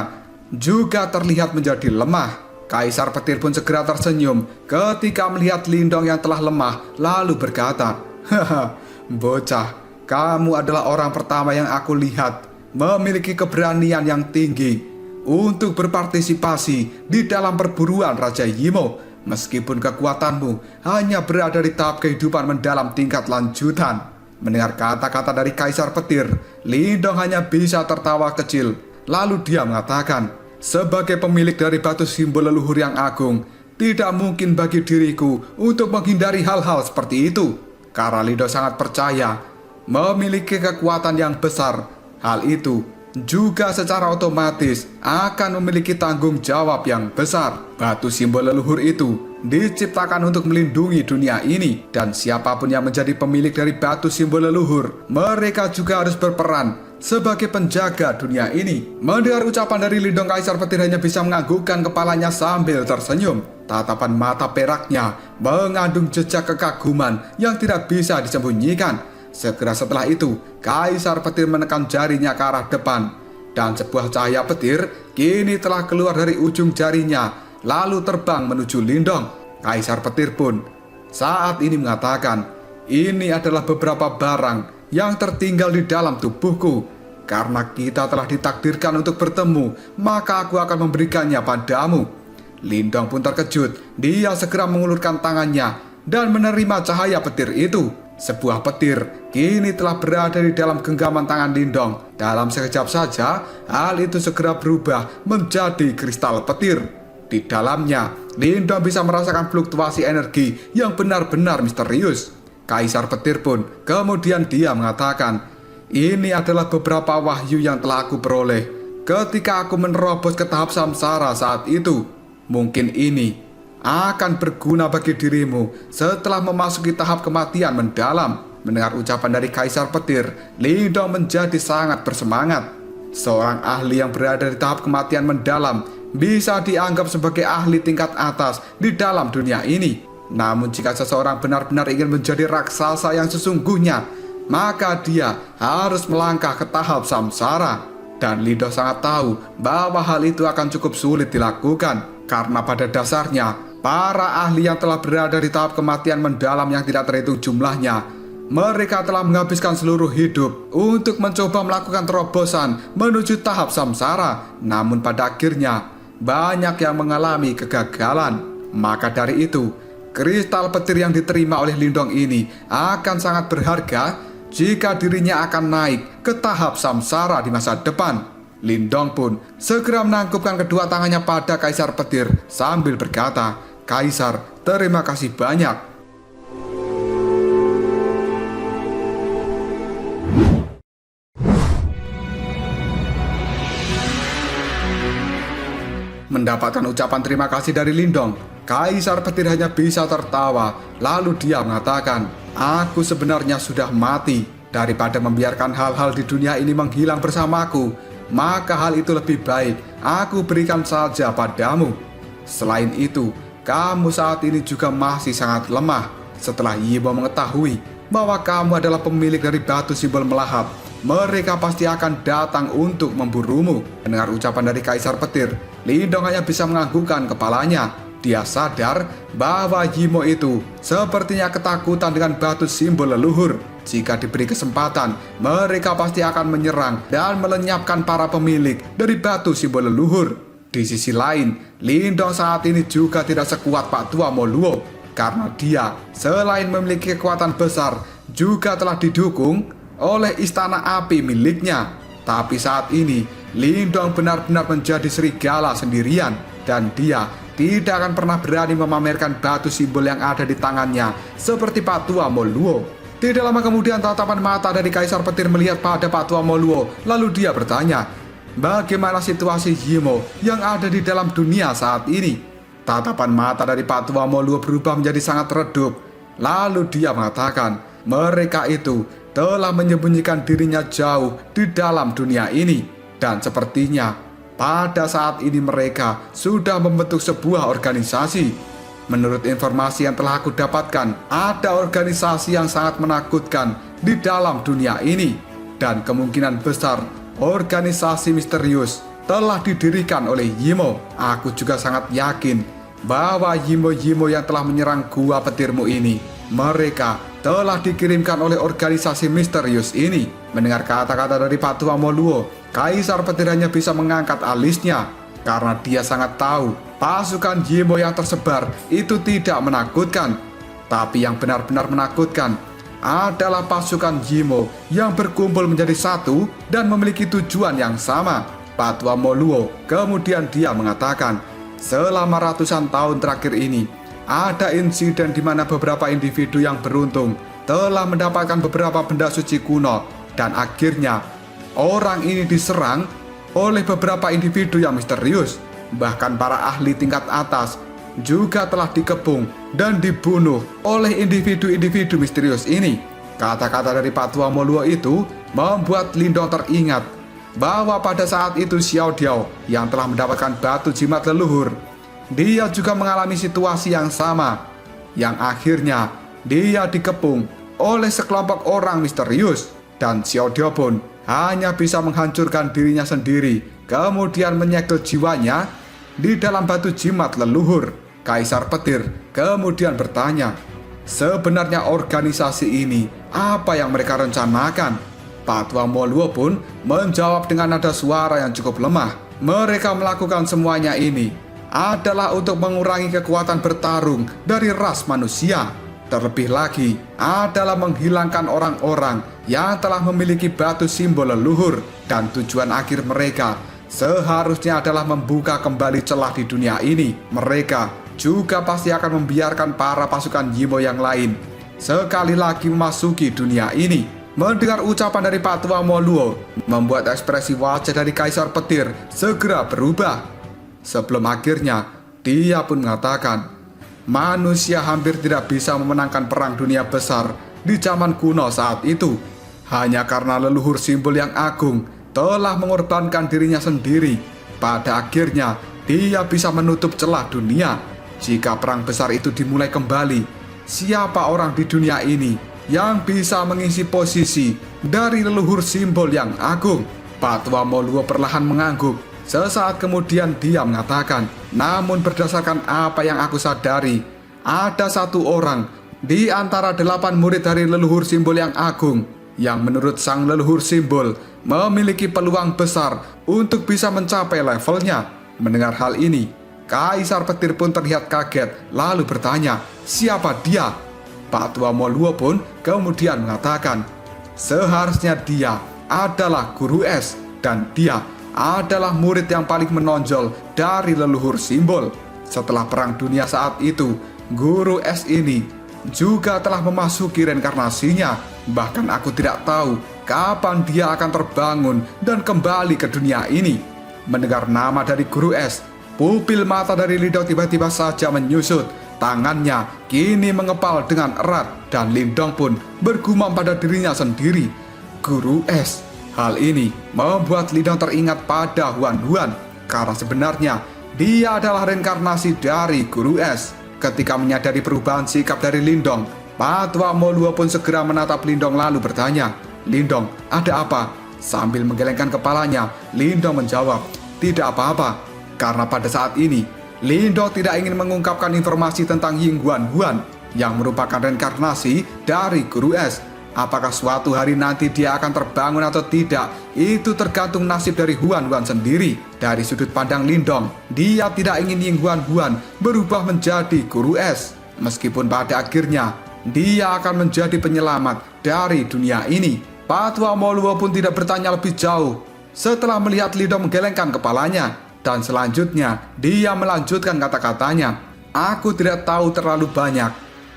juga terlihat menjadi lemah. Kaisar Petir pun segera tersenyum ketika melihat Lindong yang telah lemah, lalu berkata, "Haha, bocah, kamu adalah orang pertama yang aku lihat memiliki keberanian yang tinggi untuk berpartisipasi di dalam perburuan Raja Yimo, meskipun kekuatanmu hanya berada di tahap kehidupan mendalam tingkat lanjutan." Mendengar kata-kata dari Kaisar Petir, Lindong hanya bisa tertawa kecil. Lalu dia mengatakan, "Sebagai pemilik dari batu simbol leluhur yang agung, tidak mungkin bagi diriku untuk menghindari hal-hal seperti itu. Karena Lindong sangat percaya memiliki kekuatan yang besar, hal itu juga secara otomatis akan memiliki tanggung jawab yang besar. Batu simbol leluhur itu diciptakan untuk melindungi dunia ini, dan siapapun yang menjadi pemilik dari batu simbol leluhur, mereka juga harus berperan sebagai penjaga dunia ini." Mendengar ucapan dari Lindong, Kaisar Petir hanya bisa menganggukkan kepalanya sambil tersenyum. Tatapan mata peraknya mengandung jejak kekaguman yang tidak bisa disembunyikan. Segera setelah itu, Kaisar Petir menekan jarinya ke arah depan, dan sebuah cahaya petir kini telah keluar dari ujung jarinya, lalu terbang menuju Lindong. Kaisar Petir pun saat ini mengatakan, "Ini adalah beberapa barang yang tertinggal di dalam tubuhku. Karena kita telah ditakdirkan untuk bertemu, maka aku akan memberikannya padamu." Lindong pun terkejut. Dia segera mengulurkan tangannya dan menerima cahaya petir itu. Sebuah petir kini telah berada di dalam genggaman tangan Lindong. Dalam sekejap saja, hal itu segera berubah menjadi kristal petir. Di dalamnya, Lindong bisa merasakan fluktuasi energi yang benar-benar misterius. Kaisar Petir pun kemudian dia mengatakan, "Ini adalah beberapa wahyu yang telah aku peroleh ketika aku menerobos ke tahap samsara saat itu. Mungkin ini akan berguna bagi dirimu setelah memasuki tahap kematian mendalam." Mendengar ucapan dari Kaisar Petir, Lindong menjadi sangat bersemangat. Seorang ahli yang berada di tahap kematian mendalam bisa dianggap sebagai ahli tingkat atas di dalam dunia ini. Namun jika seseorang benar-benar ingin menjadi raksasa yang sesungguhnya, maka dia harus melangkah ke tahap samsara. Dan Lindong sangat tahu bahwa hal itu akan cukup sulit dilakukan, karena pada dasarnya para ahli yang telah berada di tahap kematian mendalam yang tidak terhitung jumlahnya, mereka telah menghabiskan seluruh hidup untuk mencoba melakukan terobosan menuju tahap samsara. Namun pada akhirnya banyak yang mengalami kegagalan. Maka dari itu, kristal petir yang diterima oleh Lindong ini akan sangat berharga jika dirinya akan naik ke tahap samsara di masa depan. Lindong pun segera menangkupkan kedua tangannya pada Kaisar Petir sambil berkata, "Kaisar, terima kasih banyak." Mendapatkan ucapan terima kasih dari Lindong, Kaisar Petir hanya bisa tertawa. Lalu dia mengatakan, "Aku sebenarnya sudah mati. Daripada membiarkan hal-hal di dunia ini menghilang bersamaku, maka hal itu lebih baik aku berikan saja padamu. Selain itu, kamu saat ini juga masih sangat lemah. Setelah Yimo mengetahui bahwa kamu adalah pemilik dari batu simbol melahap, mereka pasti akan datang untuk memburumu." Mendengar ucapan dari Kaisar Petir, Lindong hanya bisa menganggukkan kepalanya. Dia sadar bahwa Yimo itu sepertinya ketakutan dengan batu simbol leluhur. Jika diberi kesempatan, mereka pasti akan menyerang dan melenyapkan para pemilik dari batu simbol leluhur. Di sisi lain, Lindong saat ini juga tidak sekuat Pak Tua Moluo, karena dia selain memiliki kekuatan besar, juga telah didukung oleh istana api miliknya. Tapi saat ini, Lindong benar-benar menjadi serigala sendirian, dan dia tidak akan pernah berani memamerkan batu simbol yang ada di tangannya seperti Pak Tua Moluo. Tidak lama kemudian tatapan mata dari Kaisar Petir melihat pada Pak Tua Moluo, lalu dia bertanya, "Bagaimana situasi Yimo yang ada di dalam dunia saat ini?" Tatapan mata dari Pak Tua Moluo berubah menjadi sangat redup. Lalu dia mengatakan, mereka itu telah menyembunyikan dirinya jauh di dalam dunia ini. Dan sepertinya pada saat ini mereka sudah membentuk sebuah organisasi. Menurut informasi yang telah aku dapatkan, ada organisasi yang sangat menakutkan di dalam dunia ini. Dan kemungkinan besar organisasi misterius telah didirikan oleh Yimo. Aku juga sangat yakin bahwa Yimo-Yimo yang telah menyerang gua petirmu ini, mereka telah dikirimkan oleh organisasi misterius ini. Mendengar kata-kata dari Pak Tua Moluo, Kaisar Petir hanya bisa mengangkat alisnya, karena dia sangat tahu pasukan Yimo yang tersebar itu tidak menakutkan. Tapi yang benar-benar menakutkan adalah pasukan Yimo yang berkumpul menjadi satu dan memiliki tujuan yang sama. Pak Tua Moluo kemudian dia mengatakan, selama ratusan tahun terakhir ini, ada insiden di mana beberapa individu yang beruntung telah mendapatkan beberapa benda suci kuno, dan akhirnya orang ini diserang oleh beberapa individu yang misterius. Bahkan para ahli tingkat atas juga telah dikepung dan dibunuh oleh individu-individu misterius ini. Kata-kata dari Pak Tua Moluo itu membuat Lindong teringat bahwa pada saat itu Xiao Diao yang telah mendapatkan batu jimat leluhur, dia juga mengalami situasi yang sama, yang akhirnya dia dikepung oleh sekelompok orang misterius, dan Xiao Diao pun hanya bisa menghancurkan dirinya sendiri, kemudian menyegel jiwanya di dalam batu jimat leluhur. Kaisar Petir kemudian bertanya, sebenarnya organisasi ini apa yang mereka rencanakan? Pak Tua Moluo pun menjawab dengan nada suara yang cukup lemah. Mereka melakukan semuanya ini adalah untuk mengurangi kekuatan bertarung dari ras manusia. Terlebih lagi adalah menghilangkan orang-orang yang telah memiliki batu simbol leluhur, dan tujuan akhir mereka seharusnya adalah membuka kembali celah di dunia ini. Mereka juga pasti akan membiarkan para pasukan Yimo yang lain sekali lagi memasuki dunia ini. Mendengar ucapan dari Pak Tua Moluo membuat ekspresi wajah dari Kaisar Petir segera berubah. Sebelum akhirnya dia pun mengatakan, manusia hampir tidak bisa memenangkan perang dunia besar di zaman kuno saat itu, hanya karena leluhur simbol yang agung telah mengorbankan dirinya sendiri. Pada akhirnya dia bisa menutup celah dunia. Jika perang besar itu dimulai kembali, siapa orang di dunia ini yang bisa mengisi posisi dari leluhur simbol yang agung? Pak Tua Moluo perlahan mengangguk. Sesaat kemudian dia mengatakan, namun berdasarkan apa yang aku sadari, ada satu orang di antara 8 murid dari leluhur simbol yang agung yang menurut sang leluhur simbol memiliki peluang besar untuk bisa mencapai levelnya. Mendengar hal ini, Kaisar Petir pun terlihat kaget, lalu bertanya, siapa dia? Pak Tua Moluo pun kemudian mengatakan, Seharusnya dia adalah guru es dan dia adalah murid yang paling menonjol dari leluhur simbol. Setelah Perang Dunia saat itu, guru es ini juga telah memasuki reinkarnasinya. Bahkan aku tidak tahu kapan dia akan terbangun dan kembali ke dunia ini. Mendengar nama dari guru es, pupil mata dari Lindong tiba-tiba saja menyusut. Tangannya kini mengepal dengan erat dan Lindong pun bergumam pada dirinya sendiri. Guru es. Hal ini membuat Lindong teringat pada Huan-Huan karena sebenarnya dia adalah reinkarnasi dari guru es. Ketika menyadari perubahan sikap dari Lindong, Patua Moluo pun segera menatap Lindong lalu bertanya, "Lindong, ada apa?" Sambil menggelengkan kepalanya, Lindong menjawab, "Tidak apa-apa." Karena pada saat ini, Lindong tidak ingin mengungkapkan informasi tentang Ying Huan-Huan yang merupakan reinkarnasi dari guru es. Apakah suatu hari nanti dia akan terbangun atau tidak, itu tergantung nasib dari Huan-Huan sendiri. Dari sudut pandang Lindong, dia tidak ingin Ying Huan-Huan berubah menjadi guru es. Meskipun pada akhirnya, dia akan menjadi penyelamat dari dunia ini. Patua Moluo pun tidak bertanya lebih jauh. Setelah melihat Lindong menggelengkan kepalanya, dan selanjutnya dia melanjutkan kata-katanya, "Aku tidak tahu terlalu banyak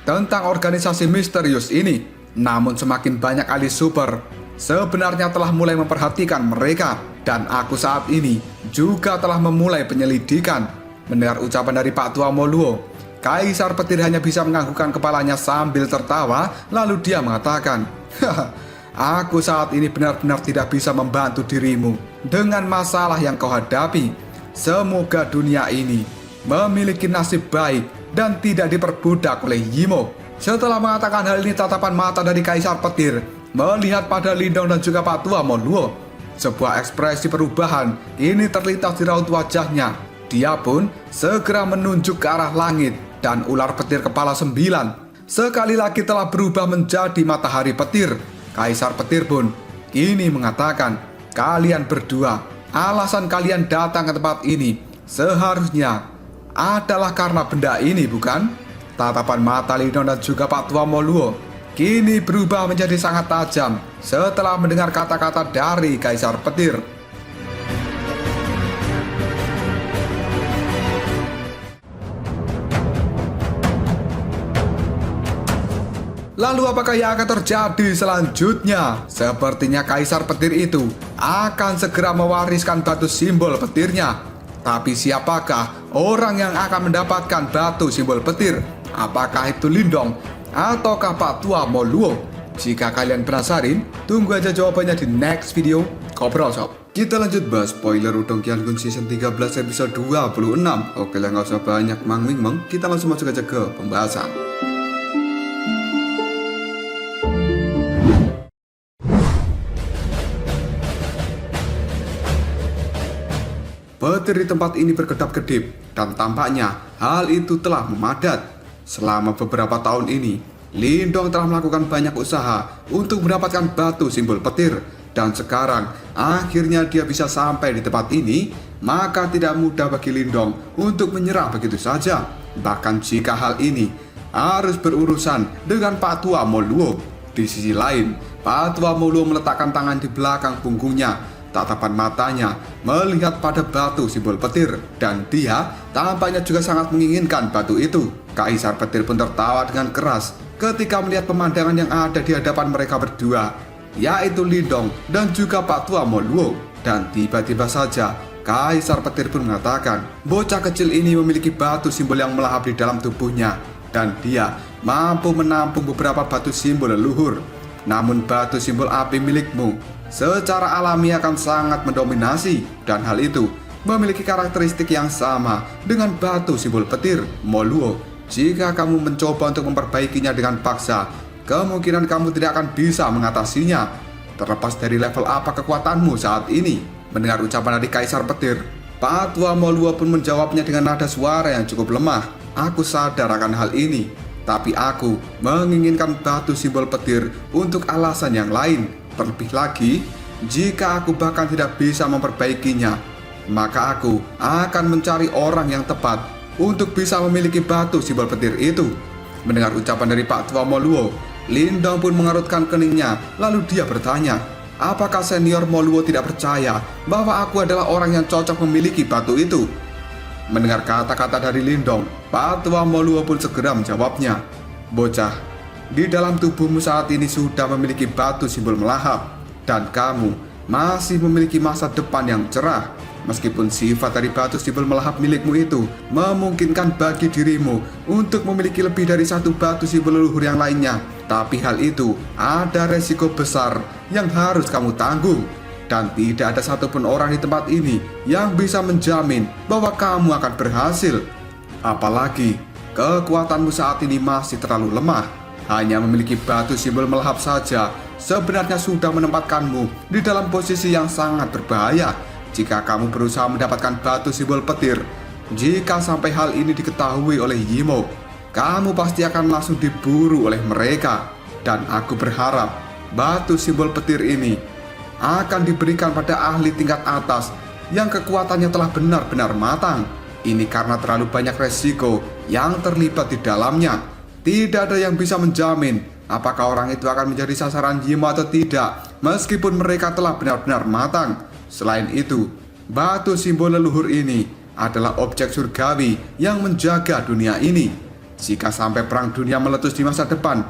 tentang organisasi misterius ini. Namun semakin banyak ahli super sebenarnya telah mulai memperhatikan mereka. Dan aku saat ini juga telah memulai penyelidikan." Mendengar ucapan dari Pak Tua Moluo, Kaisar Petir hanya bisa menganggukkan kepalanya sambil tertawa. Lalu dia mengatakan, "Haha, aku saat ini benar-benar tidak bisa membantu dirimu dengan masalah yang kau hadapi. Semoga dunia ini memiliki nasib baik dan tidak diperbudak oleh Yimo." Setelah mengatakan hal ini, tatapan mata dari Kaisar Petir melihat pada Lindong dan juga Pak Tua Moluo. Sebuah ekspresi perubahan ini terlintas di raut wajahnya. Dia pun segera menunjuk ke arah langit dan ular petir kepala 9 sekali lagi telah berubah menjadi matahari petir. Kaisar Petir pun kini mengatakan, "Kalian berdua, alasan kalian datang ke tempat ini seharusnya adalah karena benda ini, bukan?" Tatapan mata Lindong dan juga Pak Tua Moluo kini berubah menjadi sangat tajam setelah mendengar kata-kata dari Kaisar Petir. Lalu apakah yang akan terjadi selanjutnya? Sepertinya Kaisar Petir itu akan segera mewariskan batu simbol petirnya. Tapi siapakah orang yang akan mendapatkan batu simbol petir? Apakah itu Lindong ataukah Pak Tua Moluo? Jika kalian penasaran, tunggu aja jawabannya di next video Ngobrol Sob. Kita lanjut bahas spoiler Udong Qiangun season 13 episode 26. Oke lah, nggak usah banyak mangwing, kita langsung masuk aja ke pembahasan. Petir di tempat ini berkedap-kedip dan tampaknya hal itu telah memadat. Selama beberapa tahun ini, Lindong telah melakukan banyak usaha untuk mendapatkan batu simbol petir. Dan sekarang, akhirnya dia bisa sampai di tempat ini. Maka tidak mudah bagi Lindong untuk menyerah begitu saja. Bahkan jika hal ini harus berurusan dengan Pak Tua Moluo. Di sisi lain, Pak Tua Moluo meletakkan tangan di belakang punggungnya. Tatapan matanya melihat pada batu simbol petir dan dia tampaknya juga sangat menginginkan batu itu. Kaisar Petir pun tertawa dengan keras ketika melihat pemandangan yang ada di hadapan mereka berdua, yaitu Lindong dan juga Pak Tua Moluo. Dan tiba-tiba saja Kaisar Petir pun mengatakan, bocah kecil ini memiliki batu simbol yang melahap di dalam tubuhnya dan dia mampu menampung beberapa batu simbol leluhur. Namun batu simbol api milikmu secara alami akan sangat mendominasi dan hal itu memiliki karakteristik yang sama dengan batu simbol petir. Moluo, jika kamu mencoba untuk memperbaikinya dengan paksa, kemungkinan kamu tidak akan bisa mengatasinya, terlepas dari level apa kekuatanmu saat ini. Mendengar ucapan dari Kaisar Petir, Pak Tua Moluo pun menjawabnya dengan nada suara yang cukup lemah. Aku sadar akan hal ini, tapi aku menginginkan batu simbol petir untuk alasan yang lain. Terlebih lagi, jika aku bahkan tidak bisa memperbaikinya, maka aku akan mencari orang yang tepat untuk bisa memiliki batu simbol petir itu. Mendengar ucapan dari Pak Tua Moluo, Lindong pun mengerutkan keningnya, lalu dia bertanya, apakah senior Moluo tidak percaya bahwa aku adalah orang yang cocok memiliki batu itu? Mendengar kata-kata dari Lindong, Pak Tua Moluo pun segera menjawabnya, bocah, di dalam tubuhmu saat ini sudah memiliki batu simbol melahap, dan kamu masih memiliki masa depan yang cerah. Meskipun sifat dari batu simbol melahap milikmu itu memungkinkan bagi dirimu untuk memiliki lebih dari satu batu simbol leluhur yang lainnya, tapi hal itu ada resiko besar yang harus kamu tanggung. Dan tidak ada satupun orang di tempat ini yang bisa menjamin bahwa kamu akan berhasil. Apalagi kekuatanmu saat ini masih terlalu lemah. Hanya memiliki batu simbol melahap saja sebenarnya sudah menempatkanmu di dalam posisi yang sangat berbahaya. Jika kamu berusaha mendapatkan batu simbol petir, jika sampai hal ini diketahui oleh Yimo, kamu pasti akan langsung diburu oleh mereka. Dan aku berharap batu simbol petir ini akan diberikan pada ahli tingkat atas yang kekuatannya telah benar-benar matang. Ini karena terlalu banyak resiko yang terlibat di dalamnya. Tidak ada yang bisa menjamin apakah orang itu akan menjadi sasaran Yimo atau tidak, meskipun mereka telah benar-benar matang. Selain itu, batu simbol leluhur ini adalah objek surgawi yang menjaga dunia ini. Jika sampai perang dunia meletus di masa depan,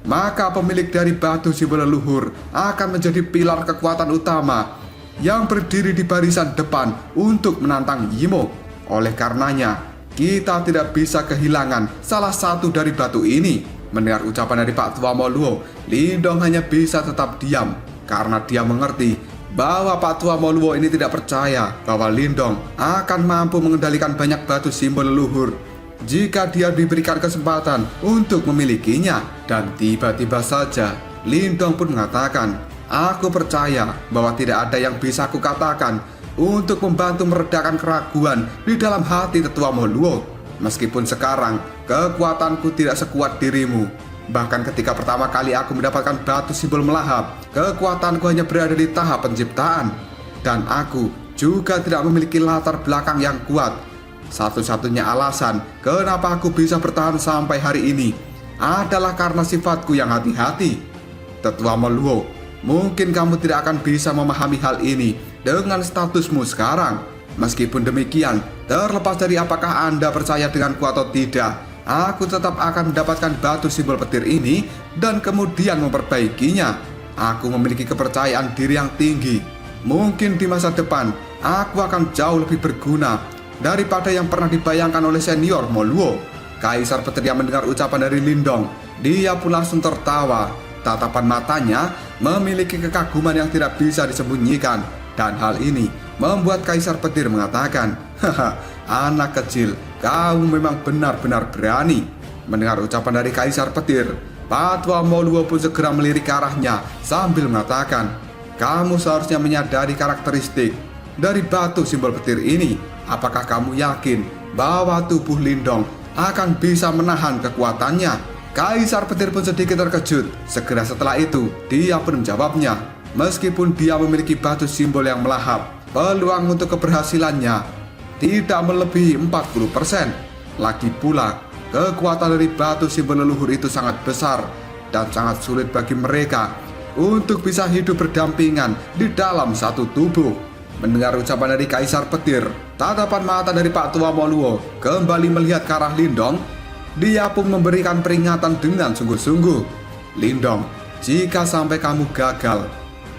maka pemilik dari batu simbol leluhur akan menjadi pilar kekuatan utama yang berdiri di barisan depan untuk menantang Yimo. Oleh karenanya, kita tidak bisa kehilangan salah satu dari batu ini. Mendengar ucapan dari Pak Tua Moluo, Lindong hanya bisa tetap diam karena dia mengerti bahwa Pak Tua Moluo ini tidak percaya bahwa Lindong akan mampu mengendalikan banyak batu simbol leluhur jika dia diberikan kesempatan untuk memilikinya. Dan tiba-tiba saja Lindong pun mengatakan, aku percaya bahwa tidak ada yang bisa aku katakan untuk membantu meredakan keraguan di dalam hati Tetua Moluo. Meskipun sekarang kekuatanku tidak sekuat dirimu, bahkan ketika pertama kali aku mendapatkan batu simbol melahap, kekuatanku hanya berada di tahap penciptaan. Dan aku juga tidak memiliki latar belakang yang kuat. Satu-satunya alasan kenapa aku bisa bertahan sampai hari ini adalah karena sifatku yang hati-hati. Tetua Moluo, mungkin kamu tidak akan bisa memahami hal ini dengan statusmu sekarang. Meskipun demikian, terlepas dari apakah Anda percaya denganku atau tidak, aku tetap akan mendapatkan batu simbol petir ini dan kemudian memperbaikinya. Aku memiliki kepercayaan diri yang tinggi. Mungkin di masa depan, aku akan jauh lebih berguna daripada yang pernah dibayangkan oleh senior Moluo. Kaisar petir yang mendengar ucapan dari Lindong, dia pun langsung tertawa. Tatapan matanya memiliki kekaguman yang tidak bisa disembunyikan. Dan hal ini membuat Kaisar petir mengatakan, haha, anak kecil, kamu memang benar-benar berani. Mendengar ucapan dari Kaisar petir, Pak Tua Moluo pun segera melirik ke arahnya sambil mengatakan, kamu seharusnya menyadari karakteristik dari batu simbol petir ini. Apakah kamu yakin bahwa tubuh Lindong akan bisa menahan kekuatannya? Kaisar petir pun sedikit terkejut. Segera setelah itu, dia pun menjawabnya, meskipun dia memiliki batu simbol yang melahap, peluang untuk keberhasilannya tidak melebihi 40%. Lagi pula, kekuatan dari batu simbol leluhur itu sangat besar dan sangat sulit bagi mereka untuk bisa hidup berdampingan di dalam satu tubuh. Mendengar ucapan dari Kaisar petir, tatapan mata dari Pak Tua Moluo kembali melihat ke arah Lindong. Dia pun memberikan peringatan dengan sungguh-sungguh. Lindong, jika sampai kamu gagal,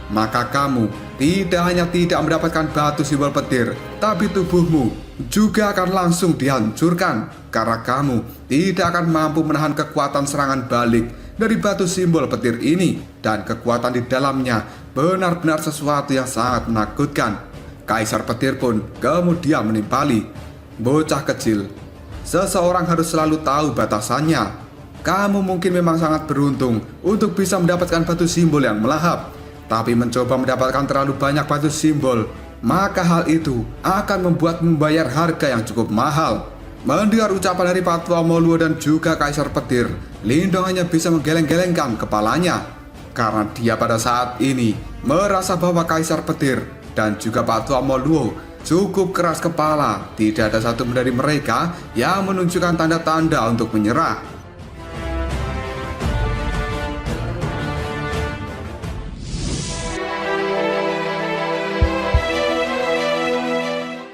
maka kamu tidak hanya tidak mendapatkan batu simbol petir, tapi tubuhmu juga akan langsung dihancurkan. Karena kamu tidak akan mampu menahan kekuatan serangan balik dari batu simbol petir ini. Dan kekuatan di dalamnya benar-benar sesuatu yang sangat menakutkan. Kaisar petir pun kemudian menimpali, bocah kecil, seseorang harus selalu tahu batasannya. Kamu mungkin memang sangat beruntung untuk bisa mendapatkan batu simbol yang melahap, tapi mencoba mendapatkan terlalu banyak batu simbol, maka hal itu akan membuat membayar harga yang cukup mahal. Mendengar ucapan dari Pak Tua Moluo dan juga Kaisar petir, Lindong hanya bisa menggeleng-gelengkan kepalanya. Karena dia pada saat ini merasa bahwa Kaisar petir dan juga Pak Tua Moluo cukup keras kepala. Tidak ada satu dari mereka yang menunjukkan tanda-tanda untuk menyerah.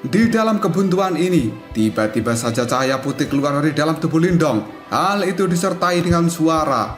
Di dalam kebuntuan ini, tiba-tiba saja cahaya putih keluar dari dalam tubuh Lindong. Hal itu disertai dengan suara.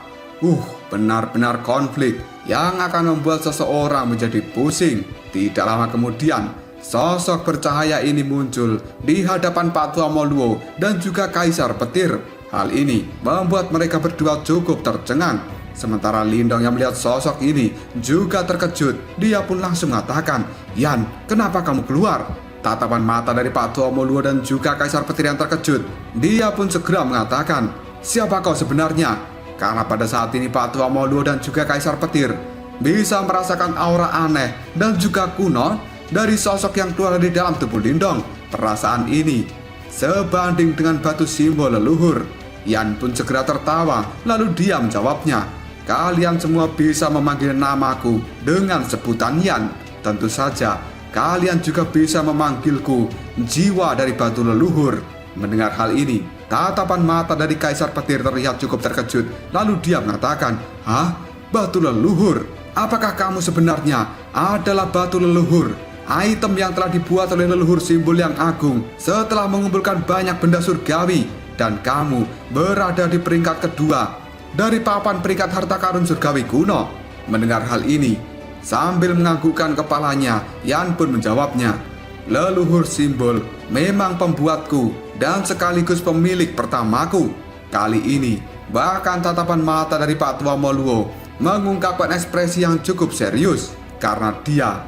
Benar-benar konflik yang akan membuat seseorang menjadi pusing. Tidak lama kemudian, sosok bercahaya ini muncul di hadapan Pak Tua Moluo dan juga Kaisar Petir. Hal ini membuat mereka berdua cukup tercengang. Sementara Lindong yang melihat sosok ini juga terkejut. Dia pun langsung mengatakan, "Yan, kenapa kamu keluar?" Tatapan mata dari Pak Tua Moluo dan juga Kaisar Petir yang terkejut. Dia pun segera mengatakan, "Siapa kau sebenarnya?" Karena pada saat ini Pak Tua Moluo dan juga Kaisar Petir bisa merasakan aura aneh dan juga kuno dari sosok yang keluar dari dalam tubuh Lindong. Perasaan ini sebanding dengan batu simbol leluhur. Yan pun segera tertawa, lalu dia menjawabnya, "Kalian semua bisa memanggil namaku dengan sebutan Yan. Tentu saja kalian juga bisa memanggilku jiwa dari batu leluhur." Mendengar hal ini, tatapan mata dari Kaisar Petir terlihat cukup terkejut. Lalu dia mengatakan, "Hah? Batu leluhur? Apakah kamu sebenarnya adalah batu leluhur? Item yang telah dibuat oleh leluhur simbol yang agung setelah mengumpulkan banyak benda surgawi. Dan kamu berada di peringkat kedua dari papan peringkat harta karun surgawi kuno." Mendengar hal ini, sambil menganggukkan kepalanya, Yan pun menjawabnya, "Leluhur simbol memang pembuatku dan sekaligus pemilik pertamaku." Kali ini, bahkan tatapan mata dari Pak Tua Moluo mengungkapkan ekspresi yang cukup serius. Karena dia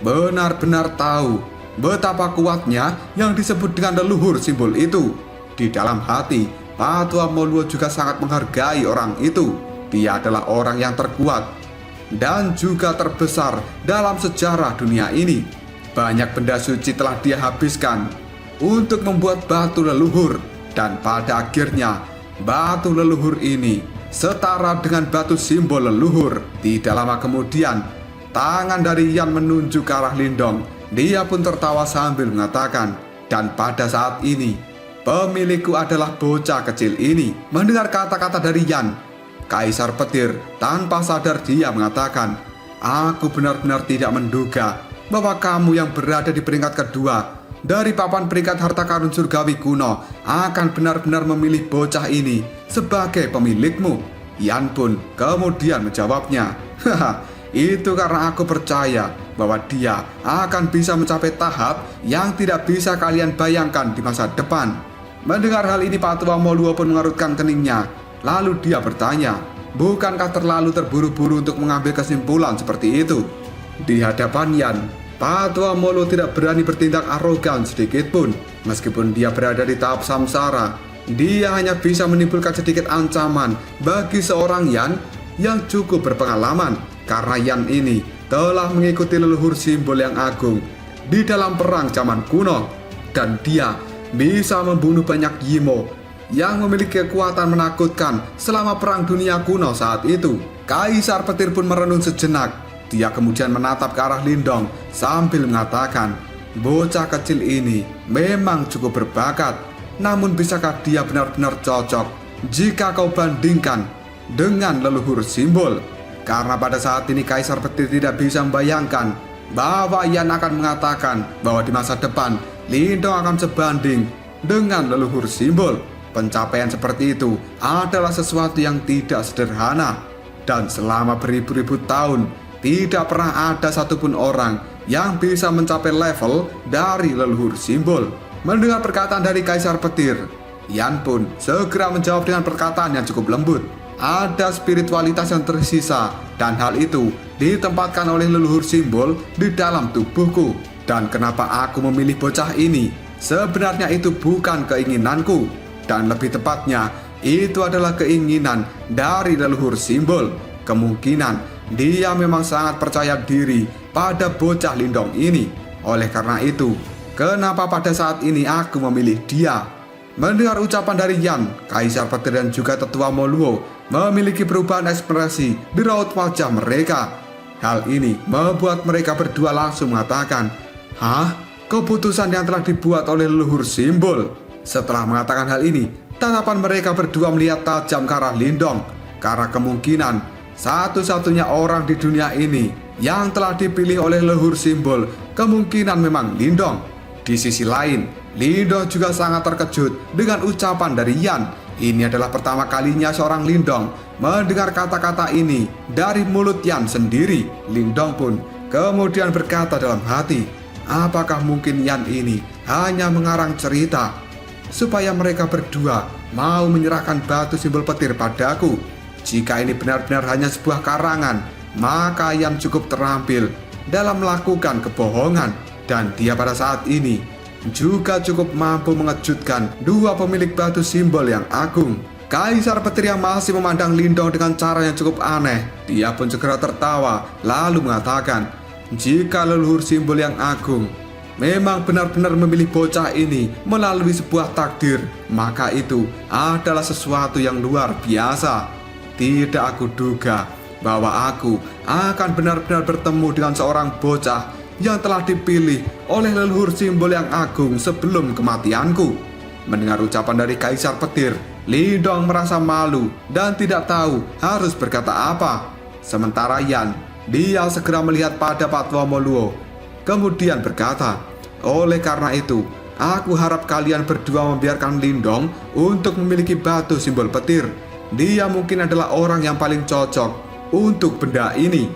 benar-benar tahu betapa kuatnya yang disebut dengan leluhur simbol itu. Di dalam hati, Pak Tua Moluo juga sangat menghargai orang itu. Dia adalah orang yang terkuat dan juga terbesar dalam sejarah dunia ini. Banyak benda suci telah dia habiskan untuk membuat batu leluhur, dan pada akhirnya batu leluhur ini setara dengan batu simbol leluhur. Tidak lama kemudian, tangan dari Yan menunjuk ke arah Lindong. Dia pun tertawa sambil mengatakan, "Dan pada saat ini, pemilikku adalah bocah kecil ini." Mendengar kata-kata dari Yan, Kaisar Petir tanpa sadar dia mengatakan, "Aku benar-benar tidak menduga bahwa kamu yang berada di peringkat kedua dari papan peringkat harta karun surgawi kuno akan benar-benar memilih bocah ini sebagai pemilikmu." Yan pun kemudian menjawabnya, "Haha, itu karena aku percaya bahwa dia akan bisa mencapai tahap yang tidak bisa kalian bayangkan di masa depan." Mendengar hal ini, Pak Tua Moluo pun mengerutkan keningnya. Lalu dia bertanya, bukankah terlalu terburu-buru untuk mengambil kesimpulan seperti itu? Di hadapan Yan, Pak Tua Moluo tidak berani bertindak arogan sedikit pun. Meskipun dia berada di tahap samsara, dia hanya bisa menimbulkan sedikit ancaman bagi seorang Yan yang cukup berpengalaman. Karena Yan ini telah mengikuti leluhur simbol yang agung di dalam perang zaman kuno, dan dia bisa membunuh banyak Yimo yang memiliki kekuatan menakutkan selama perang dunia kuno saat itu. Kaisar Petir pun merenung sejenak. Dia kemudian menatap ke arah Lindong sambil mengatakan, "Bocah kecil ini memang cukup berbakat. Namun bisakah dia benar-benar cocok jika kau bandingkan dengan leluhur simbol?" Karena pada saat ini Kaisar Petir tidak bisa membayangkan bahwa Yan akan mengatakan bahwa di masa depan Lindong akan sebanding dengan leluhur simbol. Pencapaian seperti itu adalah sesuatu yang tidak sederhana. Dan selama beribu-ribu tahun, tidak pernah ada satupun orang yang bisa mencapai level dari leluhur simbol. Mendengar perkataan dari Kaisar Petir, Yan pun segera menjawab dengan perkataan yang cukup lembut. Ada spiritualitas yang tersisa, dan hal itu ditempatkan oleh leluhur simbol di dalam tubuhku. Dan kenapa aku memilih bocah ini? Sebenarnya itu bukan keinginanku, dan lebih tepatnya itu adalah keinginan dari leluhur simbol. Kemungkinan dia memang sangat percaya diri pada bocah Lindong ini. Oleh karena itu, kenapa pada saat ini aku memilih dia? Mendengar ucapan dari Yan, Kaisar Petir dan juga Tetua Moluo memiliki perubahan ekspresi di raut wajah mereka. Hal ini membuat mereka berdua langsung mengatakan, "Hah? Keputusan yang telah dibuat oleh leluhur simbol?" Setelah mengatakan hal ini, tatapan mereka berdua melihat tajam ke arah Lindong. Karena kemungkinan satu-satunya orang di dunia ini yang telah dipilih oleh leluhur simbol kemungkinan memang Lindong. Di sisi lain, Lindong juga sangat terkejut dengan ucapan dari Yan. Ini adalah pertama kalinya seorang Lindong mendengar kata-kata ini dari mulut Yan sendiri. Lindong pun kemudian berkata dalam hati, apakah mungkin Yan ini hanya mengarang cerita supaya mereka berdua mau menyerahkan batu simbol petir padaku? Jika ini benar-benar hanya sebuah karangan, maka Yan cukup terampil dalam melakukan kebohongan, dan dia pada saat ini juga cukup mampu mengejutkan dua pemilik batu simbol yang agung. Kaisar petir yang masih memandang Lindong dengan cara yang cukup aneh, dia pun segera tertawa lalu mengatakan, jika leluhur simbol yang agung memang benar-benar memilih bocah ini melalui sebuah takdir, maka itu adalah sesuatu yang luar biasa. Tidak aku duga bahwa aku akan benar-benar bertemu dengan seorang bocah yang telah dipilih oleh leluhur simbol yang agung sebelum kematianku. Mendengar ucapan dari Kaisar Petir, Lindong merasa malu dan tidak tahu harus berkata apa. Sementara Yan, dia segera melihat pada Patua Moluo, kemudian berkata, oleh karena itu, aku harap kalian berdua membiarkan Lindong untuk memiliki batu simbol petir. Dia mungkin adalah orang yang paling cocok untuk benda ini.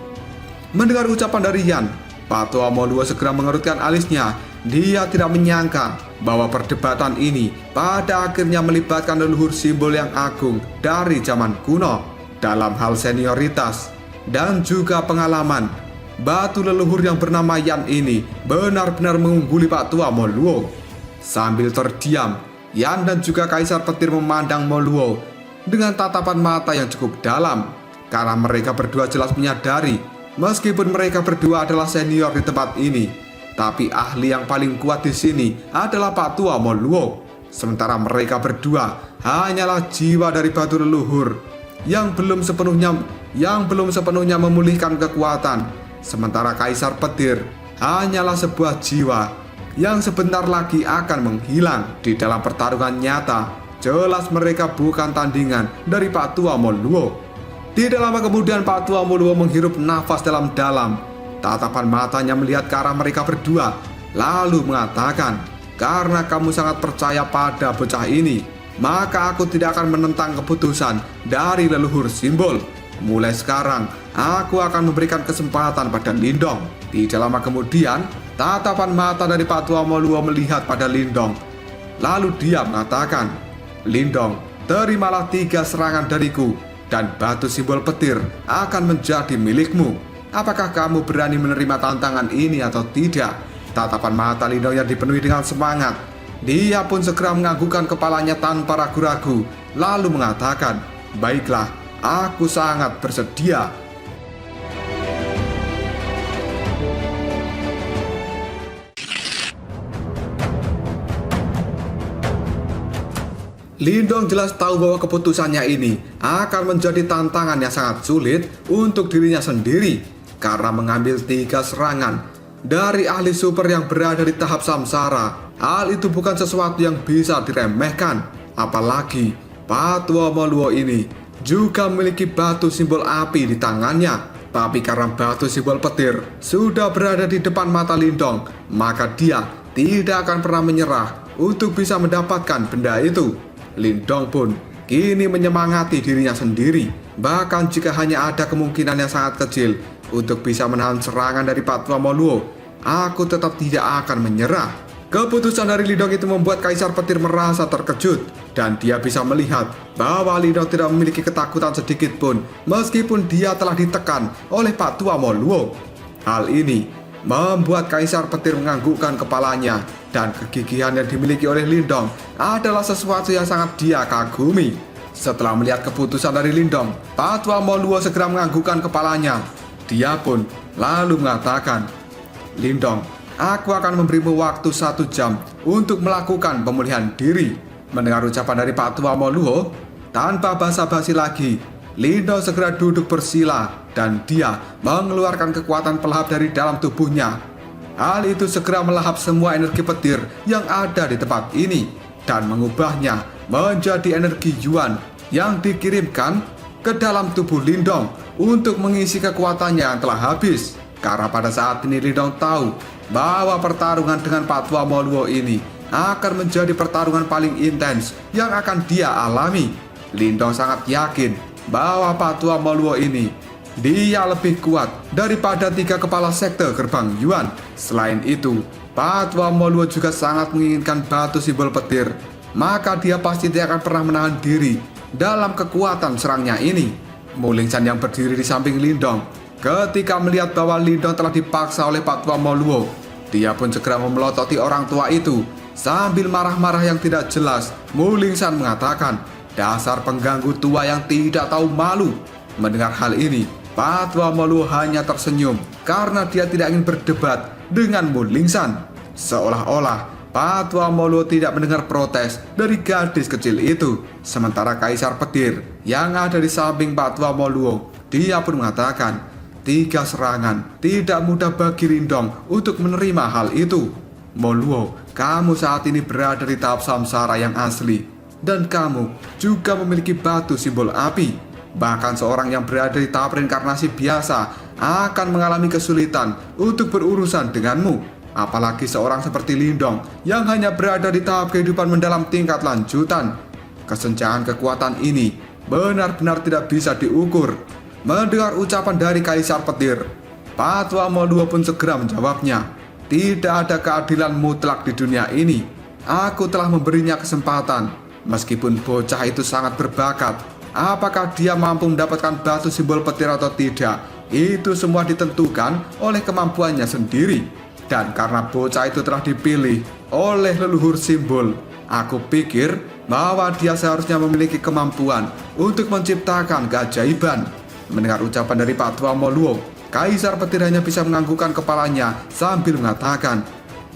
Mendengar ucapan dari Yan, Patua Moluo segera mengerutkan alisnya. Dia tidak menyangka bahwa perdebatan ini pada akhirnya melibatkan leluhur simbol yang agung dari zaman kuno. Dalam hal senioritas dan juga pengalaman, batu leluhur yang bernama Yan ini benar-benar mengungguli Patua Moluo. Sambil terdiam, Yan dan juga Kaisar Petir memandang Moluo dengan tatapan mata yang cukup dalam, karena mereka berdua jelas menyadari meskipun mereka berdua adalah senior di tempat ini, tapi ahli yang paling kuat di sini adalah Patua Moluo. Sementara mereka berdua hanyalah jiwa dari batu leluhur yang belum sepenuhnya memulihkan kekuatan. Sementara Kaisar Petir hanyalah sebuah jiwa yang sebentar lagi akan menghilang. Di dalam pertarungan nyata, jelas mereka bukan tandingan dari Patua Moluo. Tidak lama kemudian Patua Moluo menghirup nafas dalam-dalam. Tatapan matanya melihat ke arah mereka berdua, lalu mengatakan, karena kamu sangat percaya pada bocah ini, maka aku tidak akan menentang keputusan dari leluhur simbol. Mulai sekarang, aku akan memberikan kesempatan pada Lindong. Tidak lama kemudian, tatapan mata dari Patua Moluo melihat pada Lindong. Lalu dia mengatakan, Lindong, terimalah 3 serangan dariku, dan batu simbol petir akan menjadi milikmu. Apakah kamu berani menerima tantangan ini atau tidak? Tatapan mata Lindong yang dipenuhi dengan semangat. Dia pun segera menganggukkan kepalanya tanpa ragu-ragu, lalu mengatakan, baiklah, aku sangat bersedia. Lindong jelas tahu bahwa keputusannya ini akan menjadi tantangan yang sangat sulit untuk dirinya sendiri, karena mengambil 3 serangan dari ahli super yang berada di tahap samsara. Hal itu bukan sesuatu yang bisa diremehkan. Apalagi Patua Moluo ini juga memiliki batu simbol api di tangannya. Tapi karena batu simbol petir sudah berada di depan mata Lindong, maka dia tidak akan pernah menyerah untuk bisa mendapatkan benda itu. Lindong pun kini menyemangati dirinya sendiri. Bahkan jika hanya ada kemungkinan yang sangat kecil untuk bisa menahan serangan dari Patua Moluo, aku tetap tidak akan menyerah. Keputusan dari Lindong itu membuat Kaisar Petir merasa terkejut, dan dia bisa melihat bahwa Lindong tidak memiliki ketakutan sedikit pun meskipun dia telah ditekan oleh Patua Moluo. Hal ini membuat Kaisar Petir menganggukkan kepalanya, dan kegigihan yang dimiliki oleh Lindong adalah sesuatu yang sangat dia kagumi. Setelah melihat keputusan dari Lindong, Patua Moluo segera menganggukkan kepalanya. Dia pun lalu mengatakan, Lindong, aku akan memberimu waktu 1 jam untuk melakukan pemulihan diri. Mendengar ucapan dari Patua Moluo, tanpa basa-basi lagi, Lindong segera duduk bersila dan dia mengeluarkan kekuatan pelahap dari dalam tubuhnya. Hal itu segera melahap semua energi petir yang ada di tempat ini dan mengubahnya menjadi energi Yuan yang dikirimkan ke dalam tubuh Lindong untuk mengisi kekuatannya yang telah habis. Karena pada saat ini Lindong tahu bahwa pertarungan dengan Pak Tua Moluo ini akan menjadi pertarungan paling intens yang akan dia alami. Lindong sangat yakin bahwa Pak Tua Moluo ini dia lebih kuat daripada 3 kepala sekte gerbang Yuan. Selain itu, Pak Tua Moluo juga sangat menginginkan batu simbol petir. Maka dia pasti tidak akan pernah menahan diri dalam kekuatan serangnya ini. Mu Lingsan yang berdiri di samping Lindong, ketika melihat bahwa Lindong telah dipaksa oleh Pak Tua Moluo, dia pun segera memelototi orang tua itu. Sambil marah-marah yang tidak jelas, Mu Lingsan mengatakan, "Dasar pengganggu tua yang tidak tahu malu." Mendengar hal ini, Pak Tua Moluo hanya tersenyum karena dia tidak ingin berdebat dengan Mu Lingsan. Seolah-olah Pak Tua Moluo tidak mendengar protes dari gadis kecil itu. Sementara Kaisar Petir yang ada di samping Pak Tua Moluo, dia pun mengatakan, 3 serangan tidak mudah bagi Lindong untuk menerima hal itu. Moluo, kamu saat ini berada di tahap samsara yang asli, dan kamu juga memiliki batu simbol api. Bahkan seorang yang berada di tahap reinkarnasi biasa akan mengalami kesulitan untuk berurusan denganmu. Apalagi seorang seperti Lindong yang hanya berada di tahap kehidupan mendalam tingkat lanjutan. Kesenjangan kekuatan ini benar-benar tidak bisa diukur. Mendengar ucapan dari Kaisar Petir, Pak Tua Moluo pun segera menjawabnya, "Tidak ada keadilan mutlak di dunia ini. Aku telah memberinya kesempatan. Meskipun bocah itu sangat berbakat, apakah dia mampu mendapatkan batu simbol petir atau tidak, itu semua ditentukan oleh kemampuannya sendiri. Dan karena bocah itu telah dipilih oleh leluhur simbol, aku pikir bahwa dia seharusnya memiliki kemampuan untuk menciptakan keajaiban." Mendengar ucapan dari Pak Tua Moluo, Kaisar Petir hanya bisa menganggukkan kepalanya sambil mengatakan,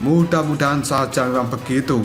"Mudah-mudahan saja memang begitu.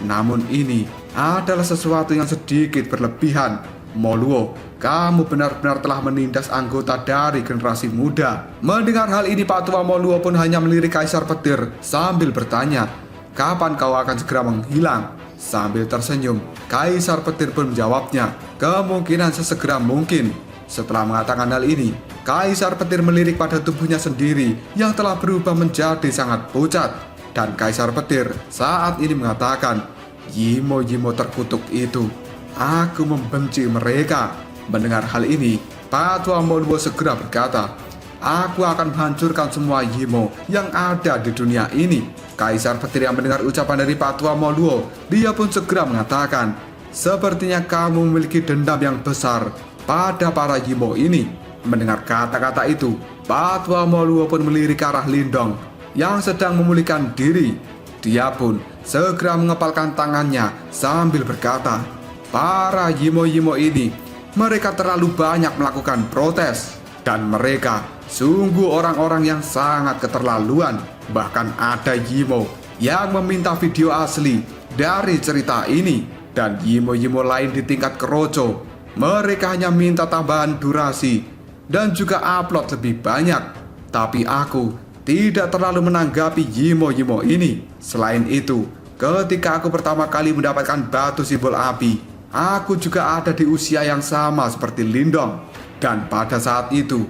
Namun ini adalah sesuatu yang sedikit berlebihan. Moluo, kamu benar-benar telah menindas anggota dari generasi muda." Mendengar hal ini, Pak Tua Moluo pun hanya melirik Kaisar Petir sambil bertanya, "Kapan kau akan segera menghilang?" Sambil tersenyum, Kaisar Petir pun menjawabnya, "Kemungkinan sesegera mungkin." Setelah mengatakan hal ini, Kaisar Petir melirik pada tubuhnya sendiri yang telah berubah menjadi sangat pucat. Dan Kaisar Petir saat ini mengatakan, "Yimo-yimo terkutuk itu, aku membenci mereka." Mendengar hal ini, Pak Tua Moluo segera berkata, "Aku akan menghancurkan semua Yimo yang ada di dunia ini." Kaisar Petir yang mendengar ucapan dari Pak Tua Moluo, dia pun segera mengatakan, "Sepertinya kamu memiliki dendam yang besar pada para Yimo ini." Mendengar kata-kata itu, Pak Tua Moluo pun melirik ke arah Lindong yang sedang memulihkan diri. Dia pun segera mengepalkan tangannya sambil berkata, "Para Yimo-Yimo ini, mereka terlalu banyak melakukan protes, dan mereka sungguh orang-orang yang sangat keterlaluan. Bahkan ada Yimo yang meminta video asli dari cerita ini, dan Yimo-Yimo lain di tingkat keroco, mereka hanya minta tambahan durasi dan juga upload lebih banyak. Tapi aku tidak terlalu menanggapi Yimo-Yimo ini. Selain itu, ketika aku pertama kali mendapatkan batu simbol api, aku juga ada di usia yang sama seperti Lindong. Dan pada saat itu,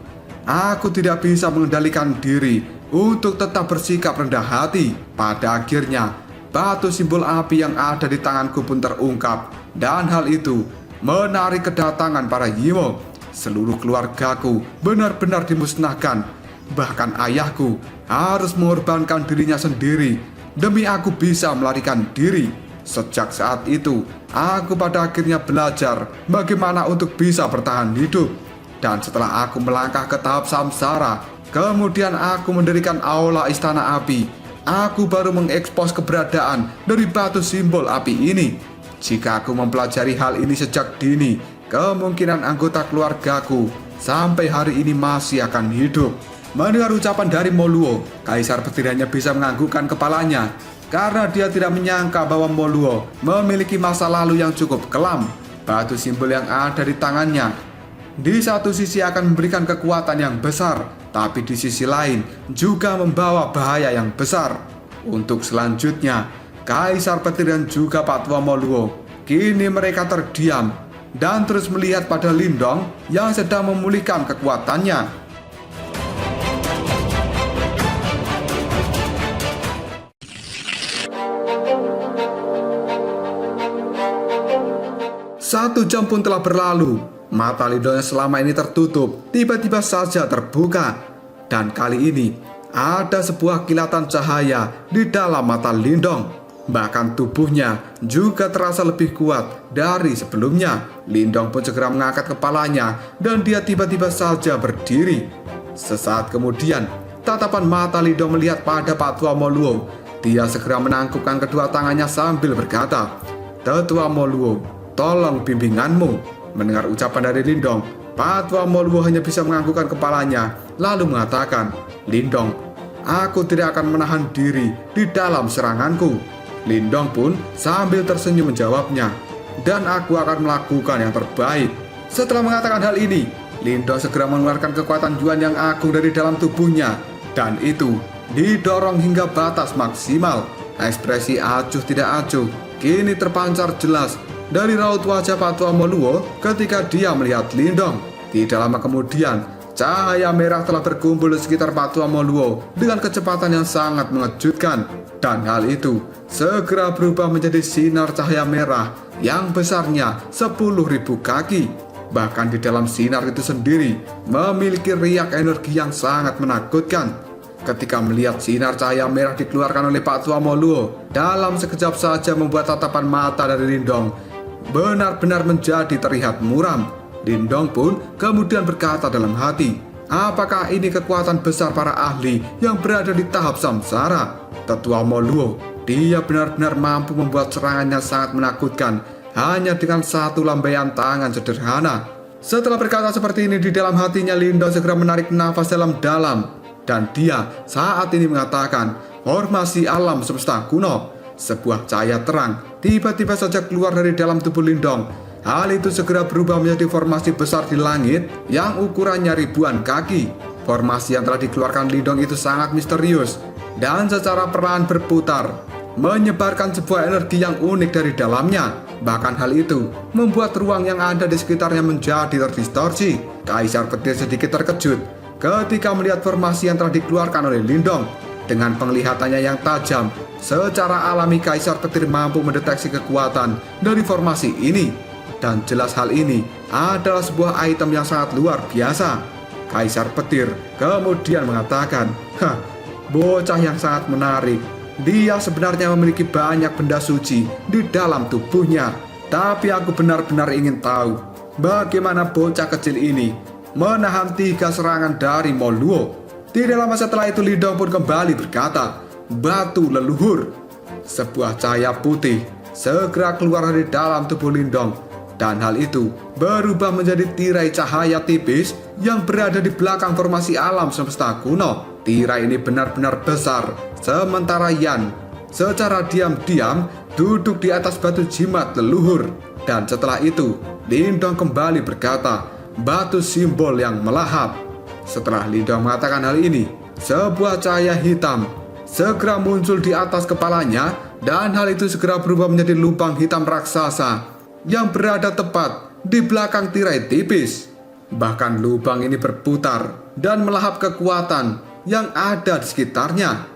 aku tidak bisa mengendalikan diri untuk tetap bersikap rendah hati. Pada akhirnya, batu simbol api yang ada di tanganku pun terungkap. Dan hal itu menarik kedatangan para Yimo. Seluruh keluargaku benar-benar dimusnahkan. Bahkan ayahku harus mengorbankan dirinya sendiri demi aku bisa melarikan diri. Sejak saat itu, aku pada akhirnya belajar bagaimana untuk bisa bertahan hidup. Dan setelah aku melangkah ke tahap samsara, kemudian aku mendirikan aula istana api. Aku baru mengekspos keberadaan dari batu simbol api ini. Jika aku mempelajari hal ini sejak dini, kemungkinan anggota keluargaku sampai hari ini masih akan hidup." Mendengar ucapan dari Moluo, Kaisar Petir hanya bisa menganggukkan kepalanya karena dia tidak menyangka bahwa Moluo memiliki masa lalu yang cukup kelam. Batu simbol yang ada di tangannya di satu sisi akan memberikan kekuatan yang besar, tapi di sisi lain juga membawa bahaya yang besar. Untuk selanjutnya, Kaisar Petir dan juga Pak Tua Moluo, kini mereka terdiam dan terus melihat pada Lindong yang sedang memulihkan kekuatannya. 1 jam pun telah berlalu. Mata Lindong yang selama ini tertutup tiba-tiba saja terbuka. Dan kali ini ada sebuah kilatan cahaya di dalam mata Lindong. Bahkan tubuhnya juga terasa lebih kuat dari sebelumnya. Lindong pun segera mengangkat kepalanya dan dia tiba-tiba saja berdiri. Sesaat kemudian, tatapan mata Lindong melihat pada Pak Tua Moluo. Dia segera menangkupkan kedua tangannya sambil berkata, "Tetua Moluo, tolong bimbinganmu." Mendengar ucapan dari Lindong, Pak Tua Moluo hanya bisa menganggukkan kepalanya lalu mengatakan, "Lindong, aku tidak akan menahan diri di dalam seranganku." Lindong pun sambil tersenyum menjawabnya, "Dan aku akan melakukan yang terbaik." Setelah mengatakan hal ini, Lindong segera mengeluarkan kekuatan Yuan yang agung dari dalam tubuhnya. Dan itu didorong hingga batas maksimal. Ekspresi acuh tidak acuh kini terpancar jelas dari raut wajah Pak Tua Moluo ketika dia melihat Lindong. Tidak lama kemudian, cahaya merah telah berkumpul di sekitar Pak Tua Moluo dengan kecepatan yang sangat mengejutkan. Dan hal itu segera berubah menjadi sinar cahaya merah yang besarnya 10.000 kaki. Bahkan di dalam sinar itu sendiri memiliki riak energi yang sangat menakutkan. Ketika melihat sinar cahaya merah dikeluarkan oleh Pak Tua Moluo, dalam sekejap saja membuat tatapan mata dari Lindong benar-benar menjadi terlihat muram. Lindong pun kemudian berkata dalam hati, "Apakah ini kekuatan besar para ahli yang berada di tahap samsara?" Tetua Moluo, dia benar-benar mampu membuat serangannya sangat menakutkan hanya dengan satu lambaian tangan sederhana. Setelah berkata seperti ini di dalam hatinya, Lindong segera menarik nafas dalam-dalam. Dan dia saat ini mengatakan, "Formasi alam semesta kuno." Sebuah cahaya terang tiba-tiba saja keluar dari dalam tubuh Lindong. Hal itu segera berubah menjadi formasi besar di langit yang ukurannya ribuan kaki. Formasi yang telah dikeluarkan Lindong itu sangat misterius dan secara perlahan berputar, menyebarkan sebuah energi yang unik dari dalamnya. Bahkan hal itu membuat ruang yang ada di sekitarnya menjadi terdistorsi. Kaisar Petir sedikit terkejut ketika melihat formasi yang telah dikeluarkan oleh Lindong. Dengan penglihatannya yang tajam, secara alami Kaisar Petir mampu mendeteksi kekuatan dari formasi ini. Dan jelas hal ini adalah sebuah item yang sangat luar biasa. Kaisar Petir kemudian mengatakan, "Bocah yang sangat menarik. Dia sebenarnya memiliki banyak benda suci di dalam tubuhnya. Tapi aku benar-benar ingin tahu bagaimana bocah kecil ini menahan 3 serangan dari Moluo." Tidak lama setelah itu Lindong pun kembali berkata, "Batu leluhur." Sebuah cahaya putih segera keluar dari dalam tubuh Lindong. Dan hal itu berubah menjadi tirai cahaya tipis yang berada di belakang formasi alam semesta kuno. Tirai ini benar-benar besar, sementara Yan secara diam-diam duduk di atas batu jimat leluhur. Dan setelah itu, Lindong kembali berkata, "Batu simbol yang melahap." Setelah Lindong mengatakan hal ini, sebuah cahaya hitam segera muncul di atas kepalanya, dan hal itu segera berubah menjadi lubang hitam raksasa yang berada tepat di belakang tirai tipis. Bahkan lubang ini berputar dan melahap kekuatan yang ada di sekitarnya.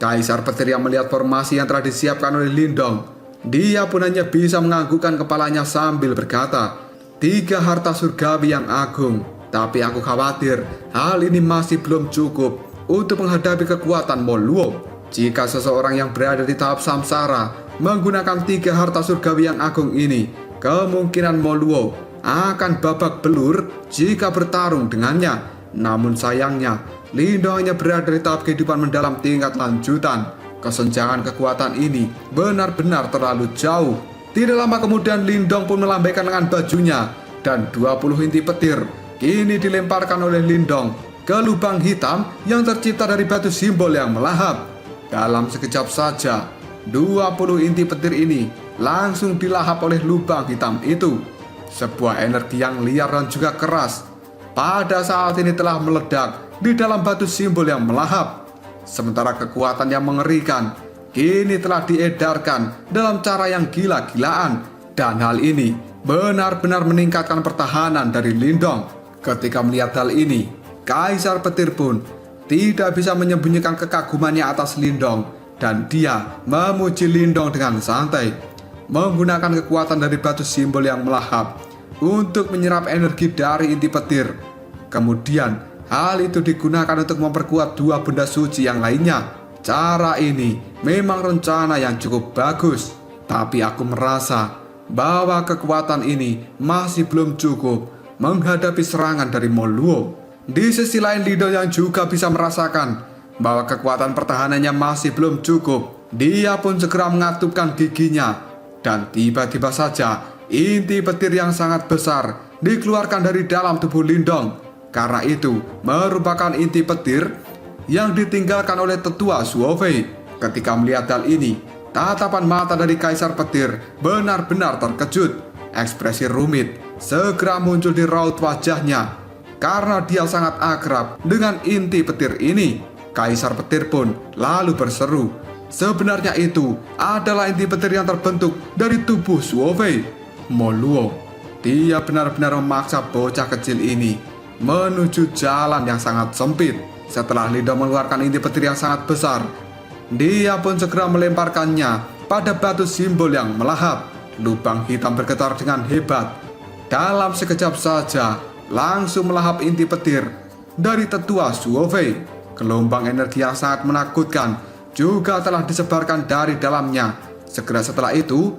Kaisar Petir yang melihat formasi yang telah disiapkan oleh Lindong, dia pun hanya bisa menganggukkan kepalanya sambil berkata, 3 harta surgawi yang agung. Tapi aku khawatir hal ini masih belum cukup untuk menghadapi kekuatan Moluo. Jika seseorang yang berada di tahap samsara menggunakan 3 harta surgawi yang agung ini, kemungkinan Moluo akan babak belur jika bertarung dengannya. Namun sayangnya, Lindong hanya berada di tahap kehidupan mendalam tingkat lanjutan. Kesenjangan kekuatan ini benar-benar terlalu jauh. Tidak lama kemudian Lindong pun melambaikan lengan bajunya, dan 20 inti petir kini dilemparkan oleh Lindong ke lubang hitam yang tercipta dari batu simbol yang melahap. Dalam sekejap saja, 20 inti petir ini langsung dilahap oleh lubang hitam itu. Sebuah energi yang liar dan juga keras pada saat ini telah meledak di dalam batu simbol yang melahap. Sementara kekuatan yang mengerikan kini telah diedarkan dalam cara yang gila-gilaan. Dan hal ini benar-benar meningkatkan pertahanan dari Lindong. Ketika melihat hal ini, Kaisar Petir pun tidak bisa menyembunyikan kekagumannya atas Lindong, dan dia memuji Lindong dengan santai. menggunakan kekuatan dari batu simbol yang melahap untuk menyerap energi dari inti petir. Kemudian, hal itu digunakan untuk memperkuat dua benda suci yang lainnya. Cara ini memang rencana yang cukup bagus, tapi aku merasa bahwa kekuatan ini masih belum cukup menghadapi serangan dari Moluo. Di sisi lain, Lindong yang juga bisa merasakan bahwa kekuatan pertahanannya masih belum cukup. Dia pun segera mengatupkan giginya, dan tiba-tiba saja inti petir yang sangat besar dikeluarkan dari dalam tubuh Lindong. Karena itu merupakan inti petir yang ditinggalkan oleh tetua Suofei. Ketika melihat hal ini, tatapan mata dari Kaisar Petir benar-benar terkejut. Ekspresi rumit segera muncul di raut wajahnya karena dia sangat akrab dengan inti petir ini. Kaisar Petir pun lalu berseru, sebenarnya itu adalah inti petir yang terbentuk dari tubuh Suofei. Moluo, dia benar-benar memaksa bocah kecil ini menuju jalan yang sangat sempit. Setelah Lindong mengeluarkan inti petir yang sangat besar, dia pun segera melemparkannya pada batu simbol yang melahap. Lubang hitam bergetar dengan hebat. Dalam sekejap saja, langsung melahap inti petir dari tetua Suofei. Gelombang energi yang sangat menakutkan juga telah disebarkan dari dalamnya. Segera setelah itu,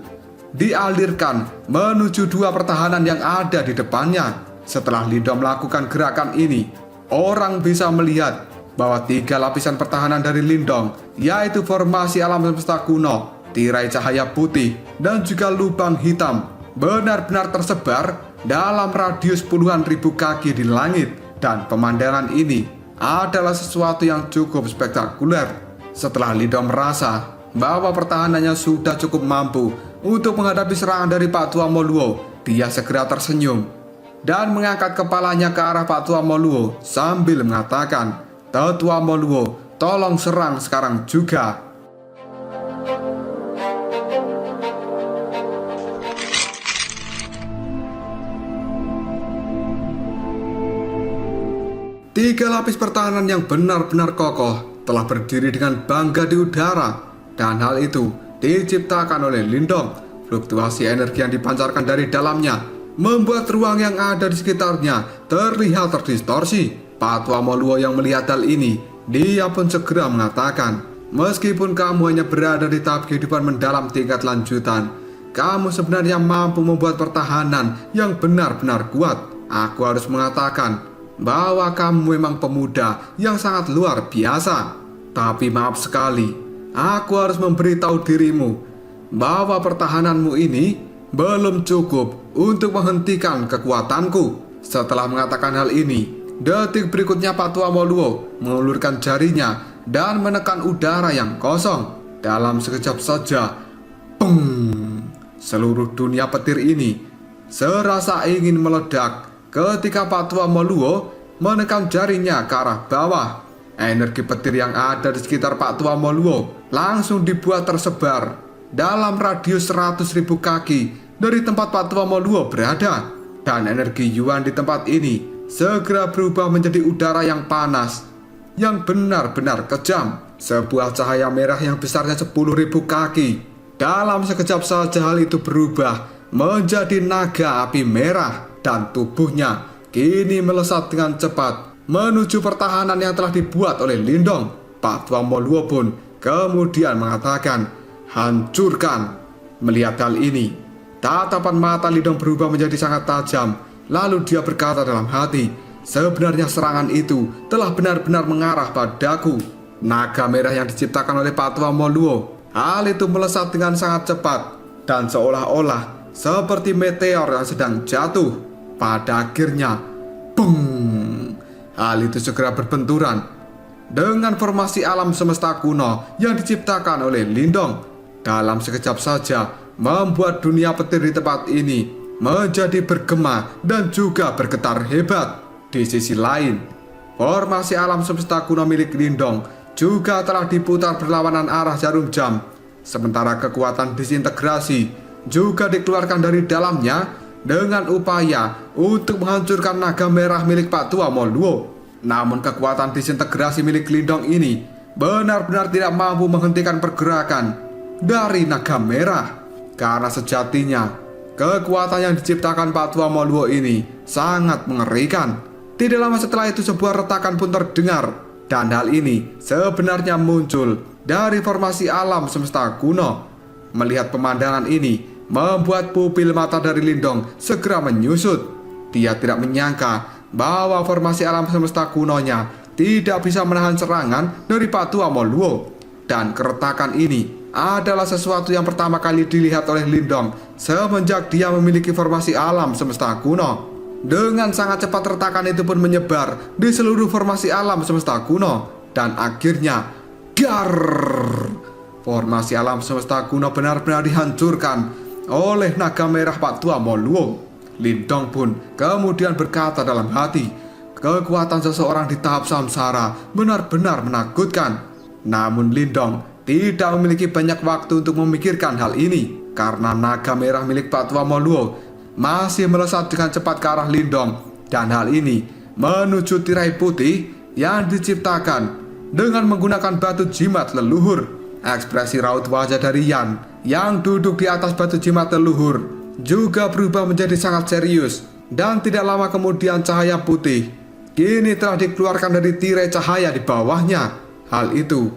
dialirkan menuju dua pertahanan yang ada di depannya. Setelah Lindong melakukan gerakan ini, orang bisa melihat bahwa tiga lapisan pertahanan dari Lindong, yaitu formasi alam semesta kuno, tirai cahaya putih, dan juga lubang hitam, benar-benar tersebar dalam radius puluhan ribu kaki di langit. Dan pemandangan ini adalah sesuatu yang cukup spektakuler. Setelah Lindong merasa bahwa pertahanannya sudah cukup mampu untuk menghadapi serangan dari Pak Tua Moluo, dia segera tersenyum dan mengangkat kepalanya ke arah Pak Tua Moluo sambil mengatakan, "Tetua Moluo, tolong serang sekarang juga." Tiga lapis pertahanan yang benar-benar kokoh telah berdiri dengan bangga di udara, dan hal itu diciptakan oleh Lindong. Fluktuasi energi yang dipancarkan dari dalamnya membuat ruang yang ada di sekitarnya terlihat terdistorsi. Pak Tua Moluo yang melihat hal ini, dia pun segera mengatakan, "Meskipun kamu hanya berada di tahap kehidupan mendalam tingkat lanjutan, kamu sebenarnya mampu membuat pertahanan yang benar-benar kuat. Aku harus mengatakan bahwa kamu memang pemuda yang sangat luar biasa. Tapi maaf sekali, aku harus memberitahu dirimu bahwa pertahananmu ini belum cukup untuk menghentikan kekuatanku." Setelah mengatakan hal ini, detik berikutnya Pak Tua Moluo mengulurkan jarinya dan menekan udara yang kosong. Dalam sekejap saja, peng! Seluruh dunia petir ini serasa ingin meledak ketika Pak Tua Moluo menekan jarinya ke arah bawah. Energi petir yang ada di sekitar Pak Tua Moluo langsung dibuat tersebar dalam radius 100.000 kaki dari tempat Pak Tua Moluo berada. Dan energi Yuan di tempat ini segera berubah menjadi udara yang panas, yang benar-benar kejam. Sebuah cahaya merah yang besarnya 10.000 kaki. Dalam sekejap saja hal itu berubah menjadi naga api merah, dan tubuhnya kini melesat dengan cepat menuju pertahanan yang telah dibuat oleh Lindong. Pak Tua Moluo pun kemudian mengatakan, "Hancurkan." Melihat hal ini, tatapan mata Lindong berubah menjadi sangat tajam. Lalu dia berkata dalam hati, "Sebenarnya serangan itu telah benar-benar mengarah padaku." Naga merah yang diciptakan oleh Pak Tua Moluo, hal itu melesat dengan sangat cepat dan seolah-olah seperti meteor yang sedang jatuh. Pada akhirnya, bung! Hal itu segera berbenturan dengan formasi alam semesta kuno yang diciptakan oleh Lindong. Dalam sekejap saja, membuat dunia petir di tempat ini menjadi bergema dan juga bergetar hebat. Di sisi lain, formasi alam semesta kuno milik Lindong juga telah diputar berlawanan arah jarum jam. Sementara kekuatan disintegrasi juga dikeluarkan dari dalamnya dengan upaya untuk menghancurkan naga merah milik Pak Tua Moluo. Namun kekuatan disintegrasi milik Lindong ini benar-benar tidak mampu menghentikan pergerakan dari naga merah. Karena sejatinya, kekuatan yang diciptakan Pak Tua Moluo ini sangat mengerikan. Tidak lama setelah itu sebuah retakan pun terdengar. Dan hal ini sebenarnya muncul dari formasi alam semesta kuno. Melihat pemandangan ini membuat pupil mata dari Lindong segera menyusut. Dia tidak menyangka bahwa formasi alam semesta kunonya tidak bisa menahan serangan dari Pak Tua Moluo. Dan keretakan ini adalah sesuatu yang pertama kali dilihat oleh Lindong semenjak dia memiliki formasi alam semesta kuno. Dengan sangat cepat retakan itu pun menyebar di seluruh formasi alam semesta kuno. Dan akhirnya, dar! Formasi alam semesta kuno benar-benar dihancurkan oleh naga merah Pak Tua Moluo. Lindong pun kemudian berkata dalam hati, kekuatan seseorang di tahap samsara benar-benar menakutkan. Namun Lindong tidak memiliki banyak waktu untuk memikirkan hal ini, karena naga merah milik Pak Tua Moluo masih melesat dengan cepat ke arah Lindong. Dan hal ini menuju tirai putih yang diciptakan dengan menggunakan batu jimat leluhur. Ekspresi raut wajah dari Yan yang duduk di atas batu jimat leluhur juga berubah menjadi sangat serius. Dan tidak lama kemudian cahaya putih kini telah dikeluarkan dari tirai cahaya di bawahnya. Hal itu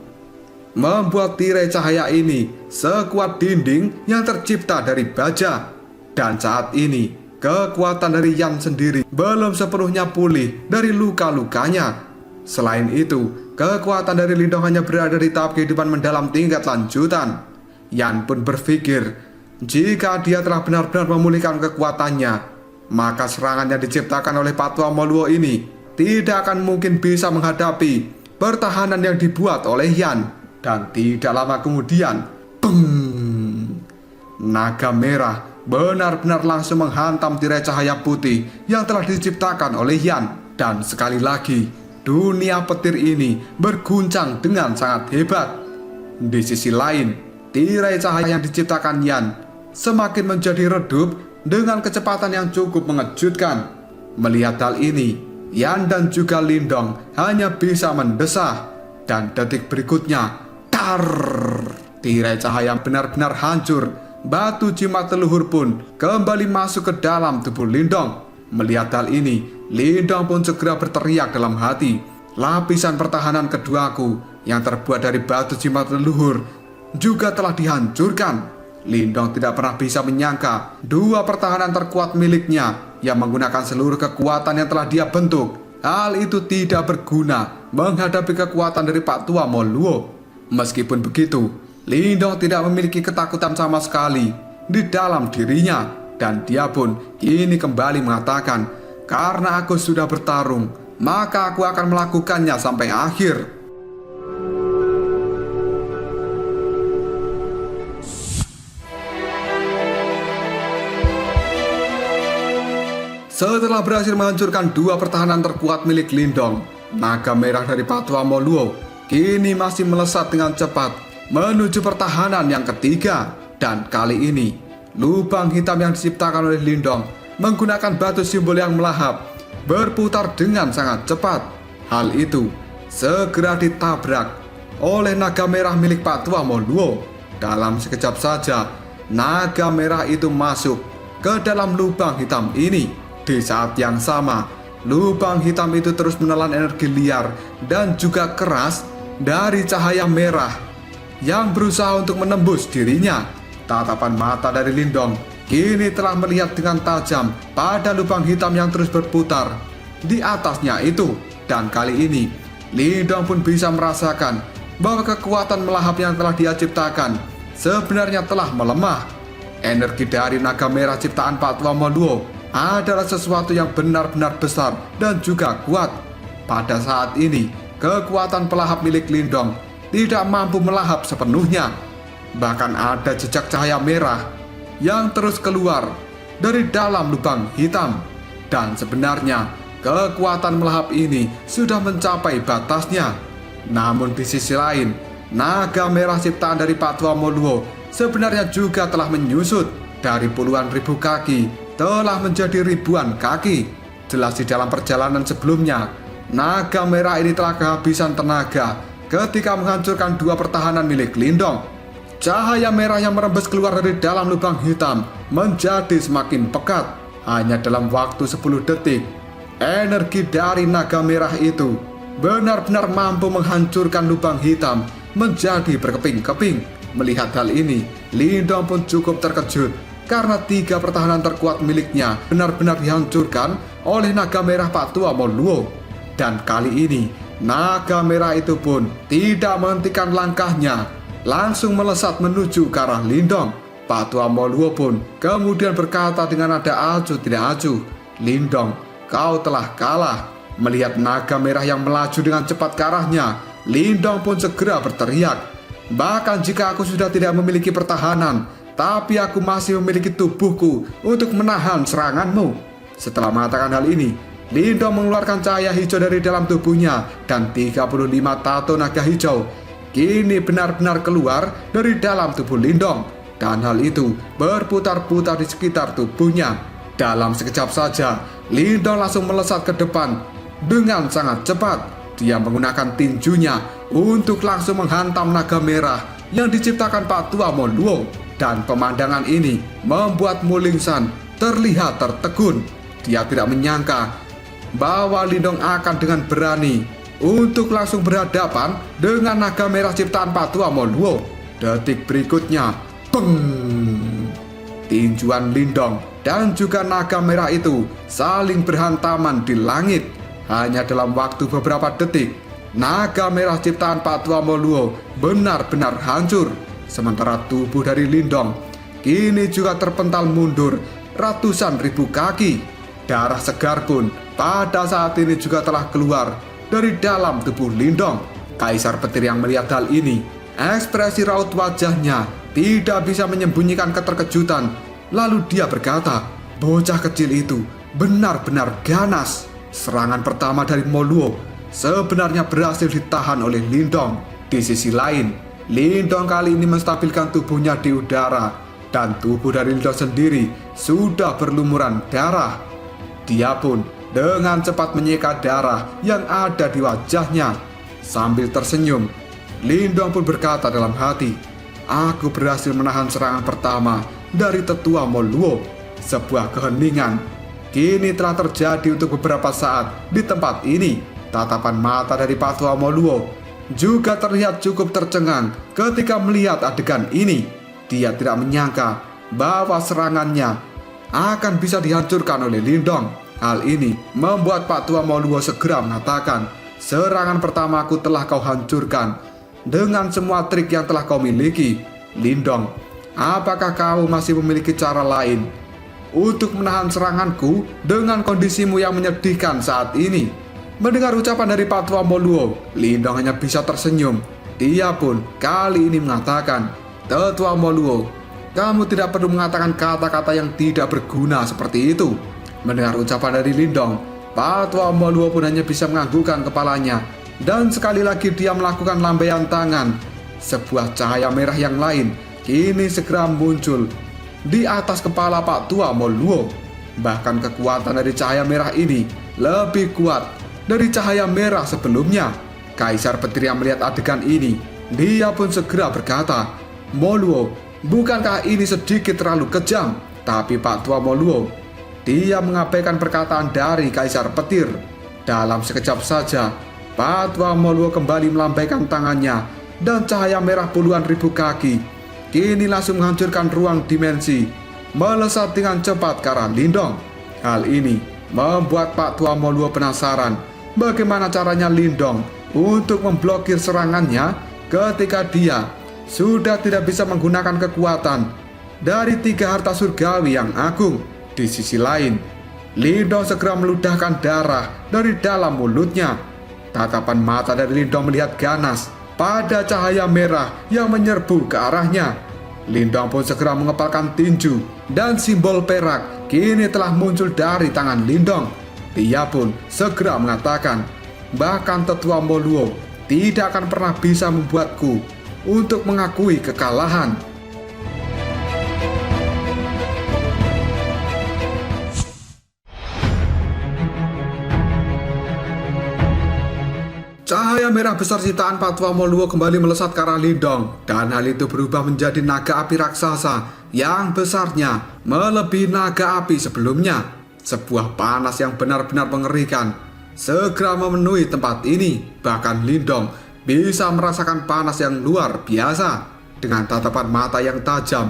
membuat tirai cahaya ini sekuat dinding yang tercipta dari baja. Dan saat ini kekuatan dari Yan sendiri belum sepenuhnya pulih dari luka-lukanya. Selain itu, kekuatan dari Lindong hanya berada di tahap kehidupan mendalam tingkat lanjutan. Yan pun berpikir, jika dia telah benar-benar memulihkan kekuatannya, maka serangan yang diciptakan oleh Pak Tua Moluo ini tidak akan mungkin bisa menghadapi pertahanan yang dibuat oleh Yan. Dan tidak lama kemudian, peng! Naga merah benar-benar langsung menghantam tirai cahaya putih yang telah diciptakan oleh Yan. Dan sekali lagi, dunia petir ini berguncang dengan sangat hebat. Di sisi lain, tirai cahaya yang diciptakan Yan semakin menjadi redup dengan kecepatan yang cukup mengejutkan. Melihat hal ini, Yan dan juga Lindong hanya bisa mendesah. Dan detik berikutnya, tar! Tirai cahaya benar-benar hancur. Batu jimat leluhur pun kembali masuk ke dalam tubuh Lindong. Melihat hal ini, Lindong pun segera berteriak dalam hati, lapisan pertahanan keduaku yang terbuat dari batu jimat leluhur juga telah dihancurkan. Lindong tidak pernah bisa menyangka dua pertahanan terkuat miliknya yang menggunakan seluruh kekuatan yang telah dia bentuk, hal itu tidak berguna menghadapi kekuatan dari Pak Tua Moluo. Meskipun begitu, Lindong tidak memiliki ketakutan sama sekali di dalam dirinya. Dan dia pun kini kembali mengatakan, karena aku sudah bertarung, maka aku akan melakukannya sampai akhir. Setelah berhasil menghancurkan dua pertahanan terkuat milik Lindong, naga merah dari Pak Tua Moluo kini masih melesat dengan cepat menuju pertahanan yang ketiga. Dan kali ini, lubang hitam yang diciptakan oleh Lindong menggunakan batu simbol yang melahap berputar dengan sangat cepat. Hal itu segera ditabrak oleh naga merah milik Pak Tua Moluo. Dalam sekejap saja, naga merah itu masuk ke dalam lubang hitam ini. Di saat yang sama, lubang hitam itu terus menelan energi liar dan juga keras dari cahaya merah yang berusaha untuk menembus dirinya. Tatapan mata dari Lindong kini telah melihat dengan tajam pada lubang hitam yang terus berputar di atasnya itu. Dan kali ini, Lindong pun bisa merasakan bahwa kekuatan melahap yang telah dia ciptakan sebenarnya telah melemah. Energi dari naga merah ciptaan Pak Tua Moluo adalah sesuatu yang benar-benar besar dan juga kuat. Pada saat ini, kekuatan pelahap milik Lindong tidak mampu melahap sepenuhnya. Bahkan ada jejak cahaya merah yang terus keluar dari dalam lubang hitam. Dan sebenarnya kekuatan melahap ini sudah mencapai batasnya. Namun di sisi lain, naga merah ciptaan dari Pak Tua Moluo sebenarnya juga telah menyusut. Dari puluhan ribu kaki telah menjadi ribuan kaki. Jelas di dalam perjalanan sebelumnya, naga merah ini telah kehabisan tenaga ketika menghancurkan dua pertahanan milik Lindong. Cahaya merah yang merembes keluar dari dalam lubang hitam menjadi semakin pekat. Hanya dalam waktu 10 detik, energi dari naga merah itu benar-benar mampu menghancurkan lubang hitam menjadi berkeping-keping. Melihat hal ini, Lindong pun cukup terkejut karena 3 pertahanan terkuat miliknya benar-benar dihancurkan oleh naga merah Pak Tua Moluo. Dan kali ini, naga merah itu pun tidak menghentikan langkahnya, langsung melesat menuju ke arah Lindong. Pak Tua Moluo pun kemudian berkata dengan nada acuh tidak acuh, "Lindong, kau telah kalah." Melihat naga merah yang melaju dengan cepat ke arahnya, Lindong pun segera berteriak, "Bahkan jika aku sudah tidak memiliki pertahanan, tapi aku masih memiliki tubuhku untuk menahan seranganmu." Setelah mengatakan hal ini, Lindong mengeluarkan cahaya hijau dari dalam tubuhnya dan 35 tato naga hijau kini benar-benar keluar dari dalam tubuh Lindong. Dan hal itu berputar-putar di sekitar tubuhnya. Dalam sekejap saja, Lindong langsung melesat ke depan dengan sangat cepat. Dia menggunakan tinjunya untuk langsung menghantam naga merah yang diciptakan Pak Tua Moluo. Dan pemandangan ini membuat Mulingsan terlihat tertegun. Dia tidak menyangka bahwa Lindong akan dengan berani untuk langsung berhadapan dengan naga merah ciptaan Pak Tua Moluo. Detik berikutnya, peng! Tinjuan Lindong dan juga naga merah itu saling berhantaman di langit. Hanya dalam waktu beberapa detik, naga merah ciptaan Pak Tua Moluo benar-benar hancur. Sementara tubuh dari Lindong kini juga terpental mundur ratusan ribu kaki. Darah segar pun pada saat ini juga telah keluar dari dalam tubuh Lindong. Kaisar Petir yang melihat hal ini, ekspresi raut wajahnya tidak bisa menyembunyikan keterkejutan. Lalu dia berkata, bocah kecil itu benar-benar ganas. Serangan pertama dari Moluo sebenarnya berhasil ditahan oleh Lindong. Di sisi lain, Lindong kali ini menstabilkan tubuhnya di udara, dan tubuh dari Lindong sendiri sudah berlumuran darah. Dia pun dengan cepat menyeka darah yang ada di wajahnya. Sambil tersenyum, Lindong pun berkata dalam hati, "Aku berhasil menahan serangan pertama dari tetua Moluo." Sebuah keheningan kini telah terjadi untuk beberapa saat di tempat ini. Tatapan mata dari Pak Tua Moluo juga terlihat cukup tercengang ketika melihat adegan ini. Dia tidak menyangka bahwa serangannya akan bisa dihancurkan oleh Lindong. Hal ini membuat Pak Tua Moluo segera mengatakan, "Serangan pertamaku telah kau hancurkan dengan semua trik yang telah kau miliki. Lindong, apakah kau masih memiliki cara lain untuk menahan seranganku dengan kondisimu yang menyedihkan saat ini?" Mendengar ucapan dari Pak Tua Moluo, Lindong hanya bisa tersenyum. Dia pun kali ini mengatakan, "Tetua Moluo, kamu tidak perlu mengatakan kata-kata yang tidak berguna seperti itu." Mendengar ucapan dari Lindong, Pak Tua Moluo pun hanya bisa menganggukkan kepalanya. Dan sekali lagi dia melakukan lambaian tangan. Sebuah cahaya merah yang lain kini segera muncul di atas kepala Pak Tua Moluo. Bahkan kekuatan dari cahaya merah ini lebih kuat dari cahaya merah sebelumnya. Kaisar Petir yang melihat adegan ini, dia pun segera berkata, "Moluo, bukankah ini sedikit terlalu kejam?" Tapi Pak Tua Moluo, dia mengabaikan perkataan dari Kaisar Petir. Dalam sekejap saja, Pak Tua Moluo kembali melambaikan tangannya, dan cahaya merah puluhan ribu kaki kini langsung menghancurkan ruang dimensi, melesat dengan cepat ke arah Lindong. Hal ini membuat Pak Tua Moluo penasaran bagaimana caranya Lindong untuk memblokir serangannya ketika dia sudah tidak bisa menggunakan kekuatan dari 3 harta surgawi yang agung. Di sisi lain, Lindong segera meludahkan darah dari dalam mulutnya. Tatapan mata dari Lindong melihat ganas pada cahaya merah yang menyerbu ke arahnya. Lindong pun segera mengepalkan tinju, dan simbol perak kini telah muncul dari tangan Lindong. Dia pun segera mengatakan, "Bahkan tetua Moluo tidak akan pernah bisa membuatku untuk mengakui kekalahan." Cahaya merah besar ciptaan Patwa Moluo kembali melesat ke arah Lindong, dan hal itu berubah menjadi naga api raksasa yang besarnya melebihi naga api sebelumnya. Sebuah panas yang benar-benar mengerikan segera memenuhi tempat ini. Bahkan Lindong bisa merasakan panas yang luar biasa. Dengan tatapan mata yang tajam,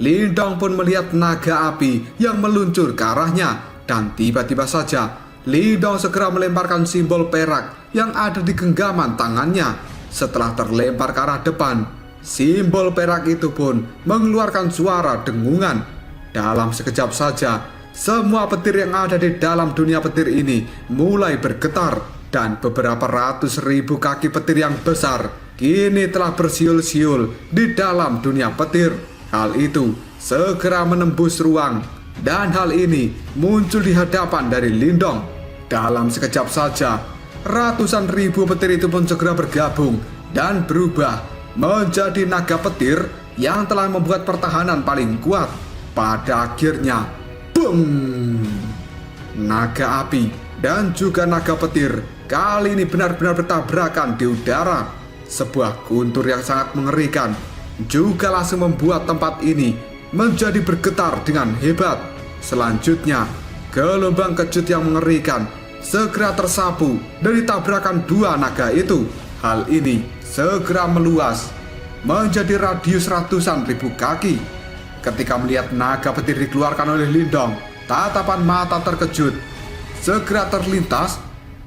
Lindong pun melihat naga api yang meluncur ke arahnya, dan tiba-tiba saja Lindong segera melemparkan simbol perak yang ada di genggaman tangannya. Setelah terlempar ke arah depan, simbol perak itu pun mengeluarkan suara dengungan. Dalam sekejap saja, semua petir yang ada di dalam dunia petir ini mulai bergetar, dan beberapa ratus ribu kaki petir yang besar kini telah bersiul-siul di dalam dunia petir. Hal itu segera menembus ruang, dan hal ini muncul di hadapan dari Lindong. Dalam sekejap saja, ratusan ribu petir itu pun segera bergabung dan berubah menjadi naga petir yang telah membuat pertahanan paling kuat. Pada akhirnya, boom! Naga api dan juga naga petir kali ini benar-benar bertabrakan di udara. Sebuah guntur yang sangat mengerikan juga langsung membuat tempat ini menjadi bergetar dengan hebat. Selanjutnya, gelombang kejut yang mengerikan segera tersapu dari tabrakan dua naga itu. Hal ini segera meluas menjadi radius ratusan ribu kaki. Ketika melihat naga petir dikeluarkan oleh Lindong, tatapan mata terkejut segera terlintas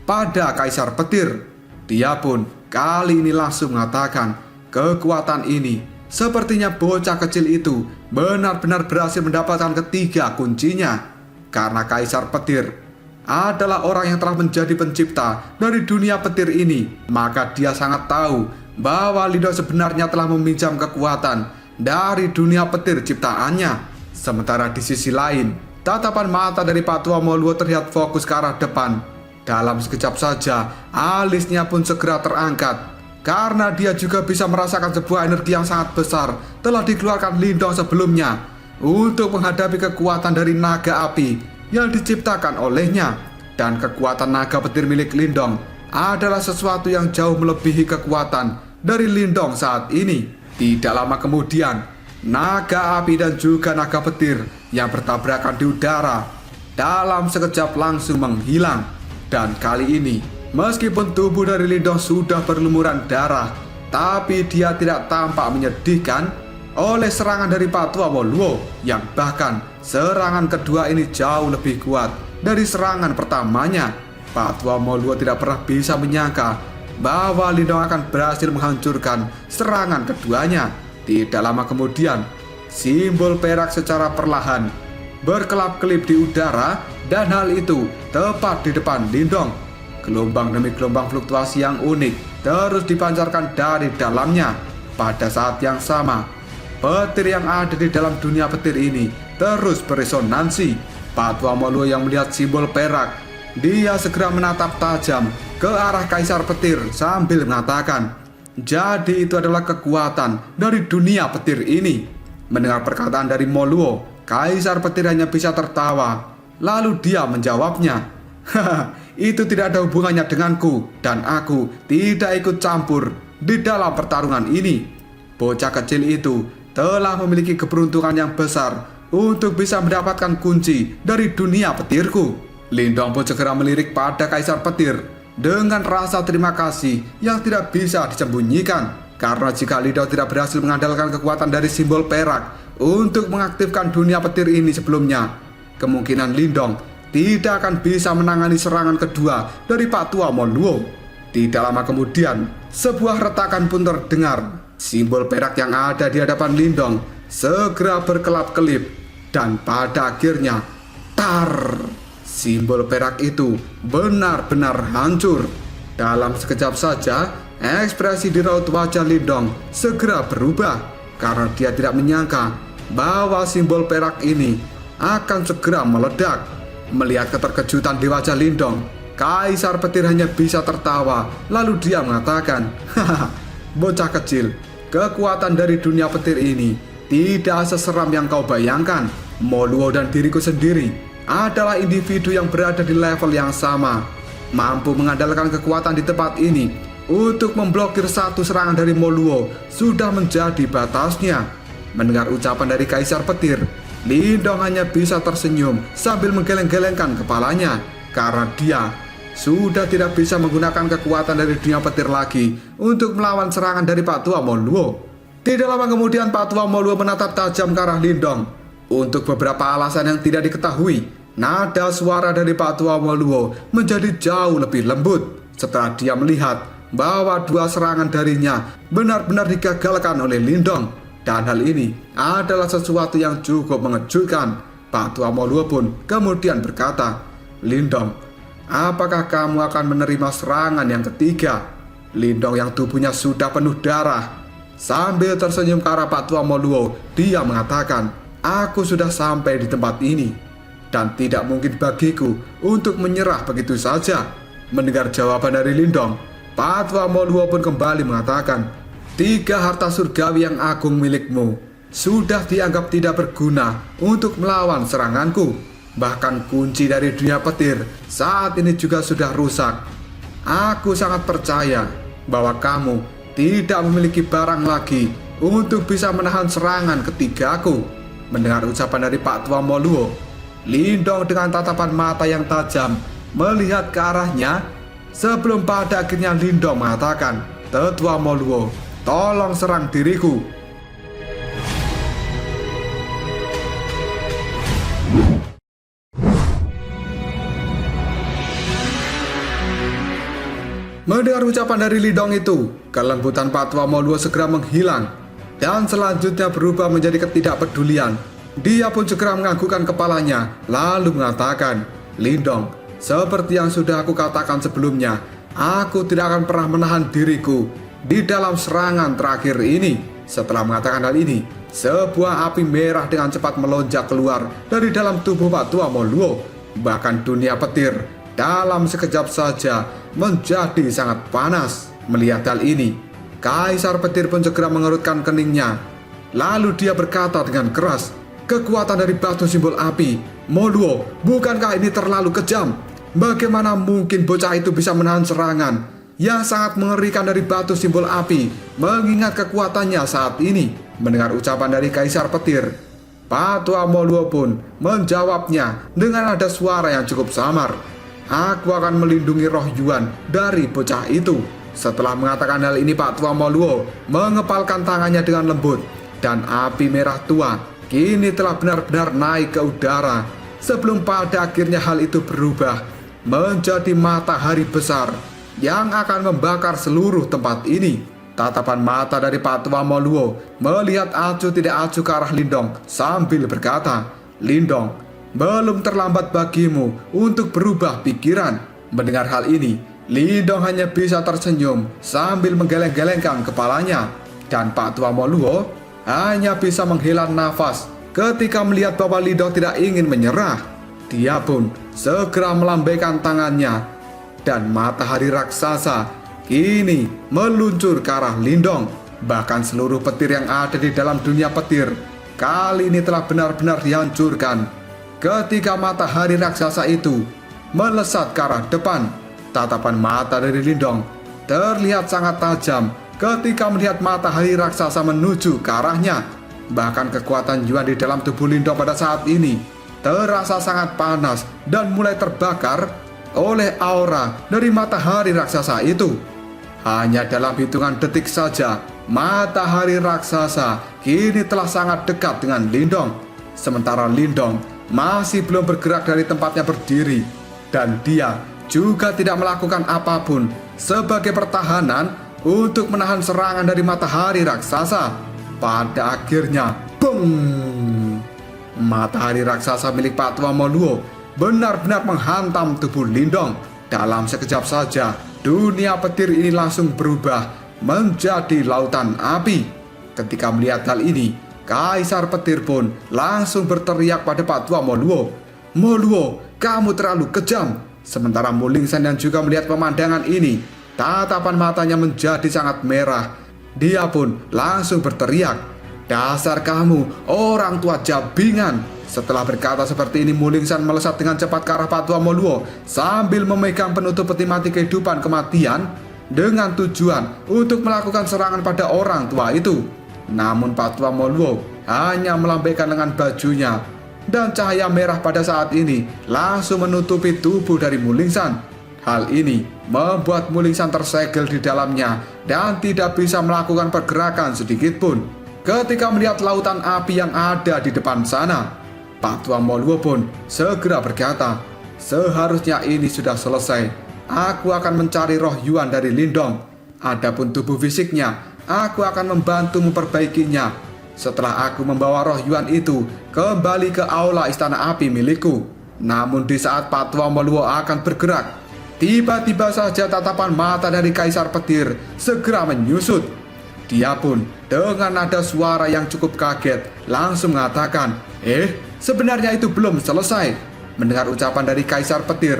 pada Kaisar Petir. Dia pun kali ini langsung mengatakan, kekuatan ini sepertinya bocah kecil itu benar-benar berhasil mendapatkan ketiga kuncinya. Karena Kaisar Petir adalah orang yang telah menjadi pencipta dari dunia petir ini, maka dia sangat tahu bahwa Lindong sebenarnya telah meminjam kekuatan dari dunia petir ciptaannya. Sementara di sisi lain, tatapan mata dari Patwa Moluo terlihat fokus ke arah depan. Dalam sekejap saja, alisnya pun segera terangkat, karena dia juga bisa merasakan sebuah energi yang sangat besar telah dikeluarkan Lindong sebelumnya untuk menghadapi kekuatan dari naga api yang diciptakan olehnya. Dan kekuatan naga petir milik Lindong adalah sesuatu yang jauh melebihi kekuatan dari Lindong saat ini. Tidak lama kemudian, naga api dan juga naga petir yang bertabrakan di udara dalam sekejap langsung menghilang. Dan kali ini, meskipun tubuh dari Lindong sudah berlumuran darah, tapi dia tidak tampak menyedihkan oleh serangan dari Patwa Moluo, yang bahkan serangan kedua ini jauh lebih kuat dari serangan pertamanya. Patwa Moluo tidak pernah bisa menyangka bahwa Lindong akan berhasil menghancurkan serangan keduanya. Tidak lama kemudian, simbol perak secara perlahan berkelap-kelip di udara, dan hal itu tepat di depan Lindong. Gelombang demi gelombang fluktuasi yang unik terus dipancarkan dari dalamnya. Pada saat yang sama, petir yang ada di dalam dunia petir ini terus beresonansi. Patwa Moluo yang melihat simbol perak, dia segera menatap tajam ke arah Kaisar Petir sambil mengatakan, jadi itu adalah kekuatan dari dunia petir ini. Mendengar perkataan dari Moluo, Kaisar Petir hanya bisa tertawa. Lalu dia menjawabnya, haha, itu tidak ada hubungannya denganku, dan aku tidak ikut campur di dalam pertarungan ini. Bocah kecil itu telah memiliki keberuntungan yang besar untuk bisa mendapatkan kunci dari dunia petirku. Lindong pun segera melirik pada Kaisar Petir dengan rasa terima kasih yang tidak bisa disembunyikan. Karena jika Lindong tidak berhasil mengandalkan kekuatan dari simbol perak untuk mengaktifkan dunia petir ini sebelumnya, kemungkinan Lindong tidak akan bisa menangani serangan kedua dari Patwa Moluo. Tidak lama kemudian, sebuah retakan pun terdengar. Simbol perak yang ada di hadapan Lindong segera berkelap-kelip, dan pada akhirnya, tar! Simbol perak itu benar-benar hancur. Dalam sekejap saja, ekspresi di raut wajah Lindong segera berubah, karena dia tidak menyangka bahwa simbol perak ini akan segera meledak. Melihat keterkejutan di wajah Lindong, Kaisar Petir hanya bisa tertawa. Lalu dia mengatakan, hahaha, bocah kecil, kekuatan dari dunia petir ini tidak seseram yang kau bayangkan. Moluo dan diriku sendiri adalah individu yang berada di level yang sama, mampu mengandalkan kekuatan di tempat ini untuk memblokir satu serangan dari Moluo sudah menjadi batasnya. Mendengar ucapan dari Kaisar Petir, Lindong hanya bisa tersenyum sambil menggeleng-gelengkan kepalanya karena dia sudah tidak bisa menggunakan kekuatan dari dunia petir lagi untuk melawan serangan dari Pak Tua Moluo. Tidak lama kemudian Pak Tua Moluo menatap tajam ke arah Lindong. Untuk beberapa alasan yang tidak diketahui, nada suara dari Pak Tua Moluo menjadi jauh lebih lembut setelah dia melihat bahwa dua serangan darinya benar-benar digagalkan oleh Lindong. Dan hal ini adalah sesuatu yang cukup mengejutkan. Pak Tua Moluo pun kemudian berkata, "Lindong, apakah kamu akan menerima serangan yang ketiga?" Lindong yang tubuhnya sudah penuh darah sambil tersenyum ke arah Pak Tua Moluo, dia mengatakan, "Aku sudah sampai di tempat ini dan tidak mungkin bagiku untuk menyerah begitu saja." Mendengar jawaban dari Lindong, Pak Tua Moluo pun kembali mengatakan, "Tiga harta surgawi yang agung milikmu sudah dianggap tidak berguna untuk melawan seranganku. Bahkan kunci dari dunia petir saat ini juga sudah rusak. Aku sangat percaya bahwa kamu tidak memiliki barang lagi untuk bisa menahan serangan ketigaku." Mendengar ucapan dari Pak Tua Moluo, Lindong dengan tatapan mata yang tajam melihat ke arahnya sebelum pada akhirnya Lindong mengatakan, "Tetua Moluo, tolong serang diriku." Mendengar ucapan dari Lindong itu, kelembutan Pak Tua Moluo segera menghilang dan selanjutnya berubah menjadi ketidakpedulian. Dia pun segera menganggukkan kepalanya lalu mengatakan, "Lindong, seperti yang sudah aku katakan sebelumnya, aku tidak akan pernah menahan diriku di dalam serangan terakhir ini." Setelah mengatakan hal ini, sebuah api merah dengan cepat melonjak keluar dari dalam tubuh Pak Tua Moluo. Bahkan dunia petir dalam sekejap saja menjadi sangat panas. Melihat hal ini, Kaisar Petir pun segera mengerutkan keningnya. Lalu dia berkata dengan keras, "Kekuatan dari batu simbol api, Moluo, bukankah ini terlalu kejam? Bagaimana mungkin bocah itu bisa menahan serangan yang sangat mengerikan dari batu simbol api, mengingat kekuatannya saat ini?" Mendengar ucapan dari Kaisar Petir, Pak Tua Moluo pun menjawabnya dengan nada suara yang cukup samar, "Aku akan melindungi roh Yuan dari bocah itu." Setelah mengatakan hal ini, Pak Tua Moluo mengepalkan tangannya dengan lembut dan api merah tua kini telah benar-benar naik ke udara sebelum pada akhirnya hal itu berubah menjadi matahari besar yang akan membakar seluruh tempat ini. Tatapan mata dari Pak Tua Moluo melihat acuh tidak acuh ke arah Lindong sambil berkata, "Lindong, belum terlambat bagimu untuk berubah pikiran." Mendengar hal ini, Lindong hanya bisa tersenyum sambil menggeleng-gelengkan kepalanya. Dan Pak Tua Moluo hanya bisa menghela nafas ketika melihat bahwa Lindong tidak ingin menyerah. Dia pun segera melambaikan tangannya dan matahari raksasa kini meluncur ke arah Lindong. Bahkan seluruh petir yang ada di dalam dunia petir kali ini telah benar-benar dihancurkan ketika matahari raksasa itu melesat ke arah depan. Tatapan mata dari Lindong terlihat sangat tajam ketika melihat matahari raksasa menuju ke arahnya. Bahkan kekuatan Yuan di dalam tubuh Lindong pada saat ini terasa sangat panas dan mulai terbakar oleh aura dari matahari raksasa itu. Hanya dalam hitungan detik saja, matahari raksasa kini telah sangat dekat dengan Lindong. Sementara Lindong masih belum bergerak dari tempatnya berdiri, dan dia juga tidak melakukan apapun sebagai pertahanan untuk menahan serangan dari matahari raksasa. Pada akhirnya, beng! Matahari raksasa milik Pak Tua Moluo benar-benar menghantam tubuh Lindong. Dalam sekejap saja, dunia petir ini langsung berubah menjadi lautan api. Ketika melihat hal ini, Kaisar Petir pun langsung berteriak pada Pak Tua Moluo, "Moluo, kamu terlalu kejam." Sementara Mulingsan yang juga melihat pemandangan ini, tatapan matanya menjadi sangat merah. Dia pun langsung berteriak, "Dasar kamu, orang tua jabingan!" Setelah berkata seperti ini, Mulingsan melesat dengan cepat ke arah Pak Tua Moluo sambil memegang penutup peti mati kehidupan kematian dengan tujuan untuk melakukan serangan pada orang tua itu. Namun Patua Moluo hanya melambaikan lengan bajunya, dan cahaya merah pada saat ini langsung menutupi tubuh dari Mulingsan. Hal ini membuat Mulingsan tersegel di dalamnya dan tidak bisa melakukan pergerakan sedikit pun. Ketika melihat lautan api yang ada di depan sana, Patua Moluo pun segera berkata, "Seharusnya ini sudah selesai. Aku akan mencari roh Yuan dari Lindong. Adapun tubuh fisiknya, aku akan membantu memperbaikinya. Setelah aku membawa roh Yuan itu kembali ke aula istana api milikku." Namun di saat Patua Moluo akan bergerak, tiba-tiba saja tatapan mata dari Kaisar Petir segera menyusut. Dia pun dengan nada suara yang cukup kaget langsung mengatakan, sebenarnya itu belum selesai." Mendengar ucapan dari Kaisar Petir,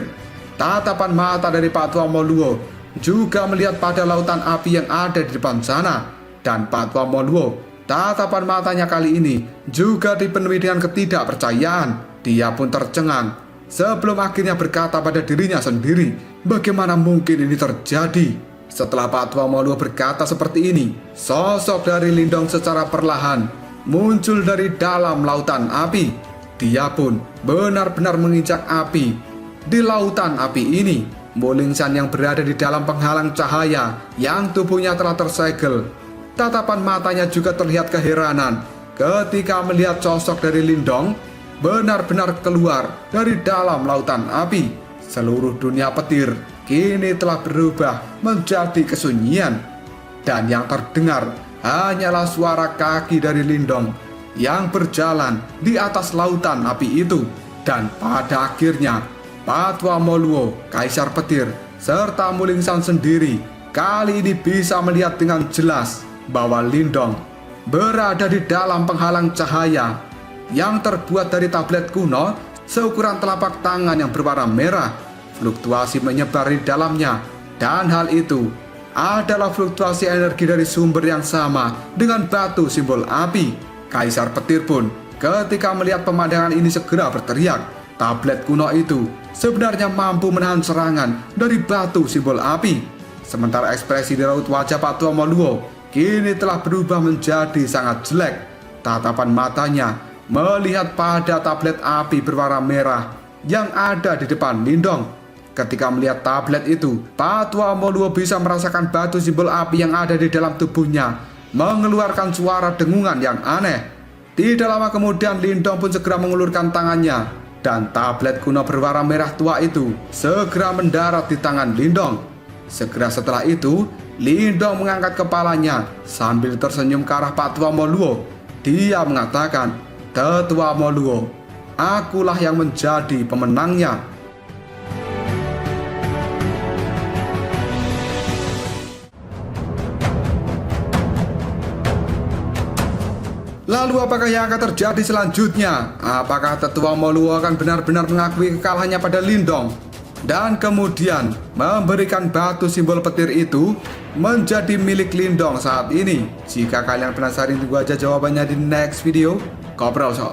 tatapan mata dari Patua Moluo juga melihat pada lautan api yang ada di depan sana. Dan Patua Moluo, tatapan matanya kali ini juga dipenuhi dengan ketidakpercayaan. Dia pun tercengang sebelum akhirnya berkata pada dirinya sendiri, bagaimana mungkin ini terjadi? Setelah Patua Moluo berkata seperti ini, sosok dari Lindong secara perlahan muncul dari dalam lautan api. Dia pun benar-benar menginjak api. Di lautan api ini, Mulingsan yang berada di dalam penghalang cahaya yang tubuhnya telah tersegel. Tatapan matanya juga terlihat keheranan ketika melihat sosok dari Lindong benar-benar keluar dari dalam lautan api. Seluruh dunia petir kini telah berubah menjadi kesunyian, dan yang terdengar hanyalah suara kaki dari Lindong yang berjalan di atas lautan api itu. Dan pada akhirnya Patua Moluo, Kaisar Petir, serta Mulingsan sendiri kali ini bisa melihat dengan jelas bahwa Lindong berada di dalam penghalang cahaya yang terbuat dari tablet kuno seukuran telapak tangan yang berwarna merah. Fluktuasi menyebar di dalamnya, dan hal itu adalah fluktuasi energi dari sumber yang sama dengan batu simbol api. Kaisar Petir pun ketika melihat pemandangan ini segera berteriak, tablet kuno itu sebenarnya mampu menahan serangan dari batu simbol api. Sementara ekspresi di raut wajah Patua Moluo kini telah berubah menjadi sangat jelek. Tatapan matanya melihat pada tablet api berwarna merah yang ada di depan Lindong. Ketika melihat tablet itu, Patua Moluo bisa merasakan batu simbol api yang ada di dalam tubuhnya mengeluarkan suara dengungan yang aneh. Tidak lama kemudian Lindong pun segera mengulurkan tangannya, dan tablet kuno berwarna merah tua itu segera mendarat di tangan Lindong. Segera setelah itu, Lindong mengangkat kepalanya sambil tersenyum ke arah Patua Moluo. Dia mengatakan, "Tetua Moluo, akulah yang menjadi pemenangnya." Lalu apakah yang akan terjadi selanjutnya? Apakah Tetua Moluo akan benar-benar mengakui kekalahannya pada Lindong dan kemudian memberikan batu simbol petir itu menjadi milik Lindong saat ini? Jika kalian penasaran, tunggu aja jawabannya di next video. Koprol Shop.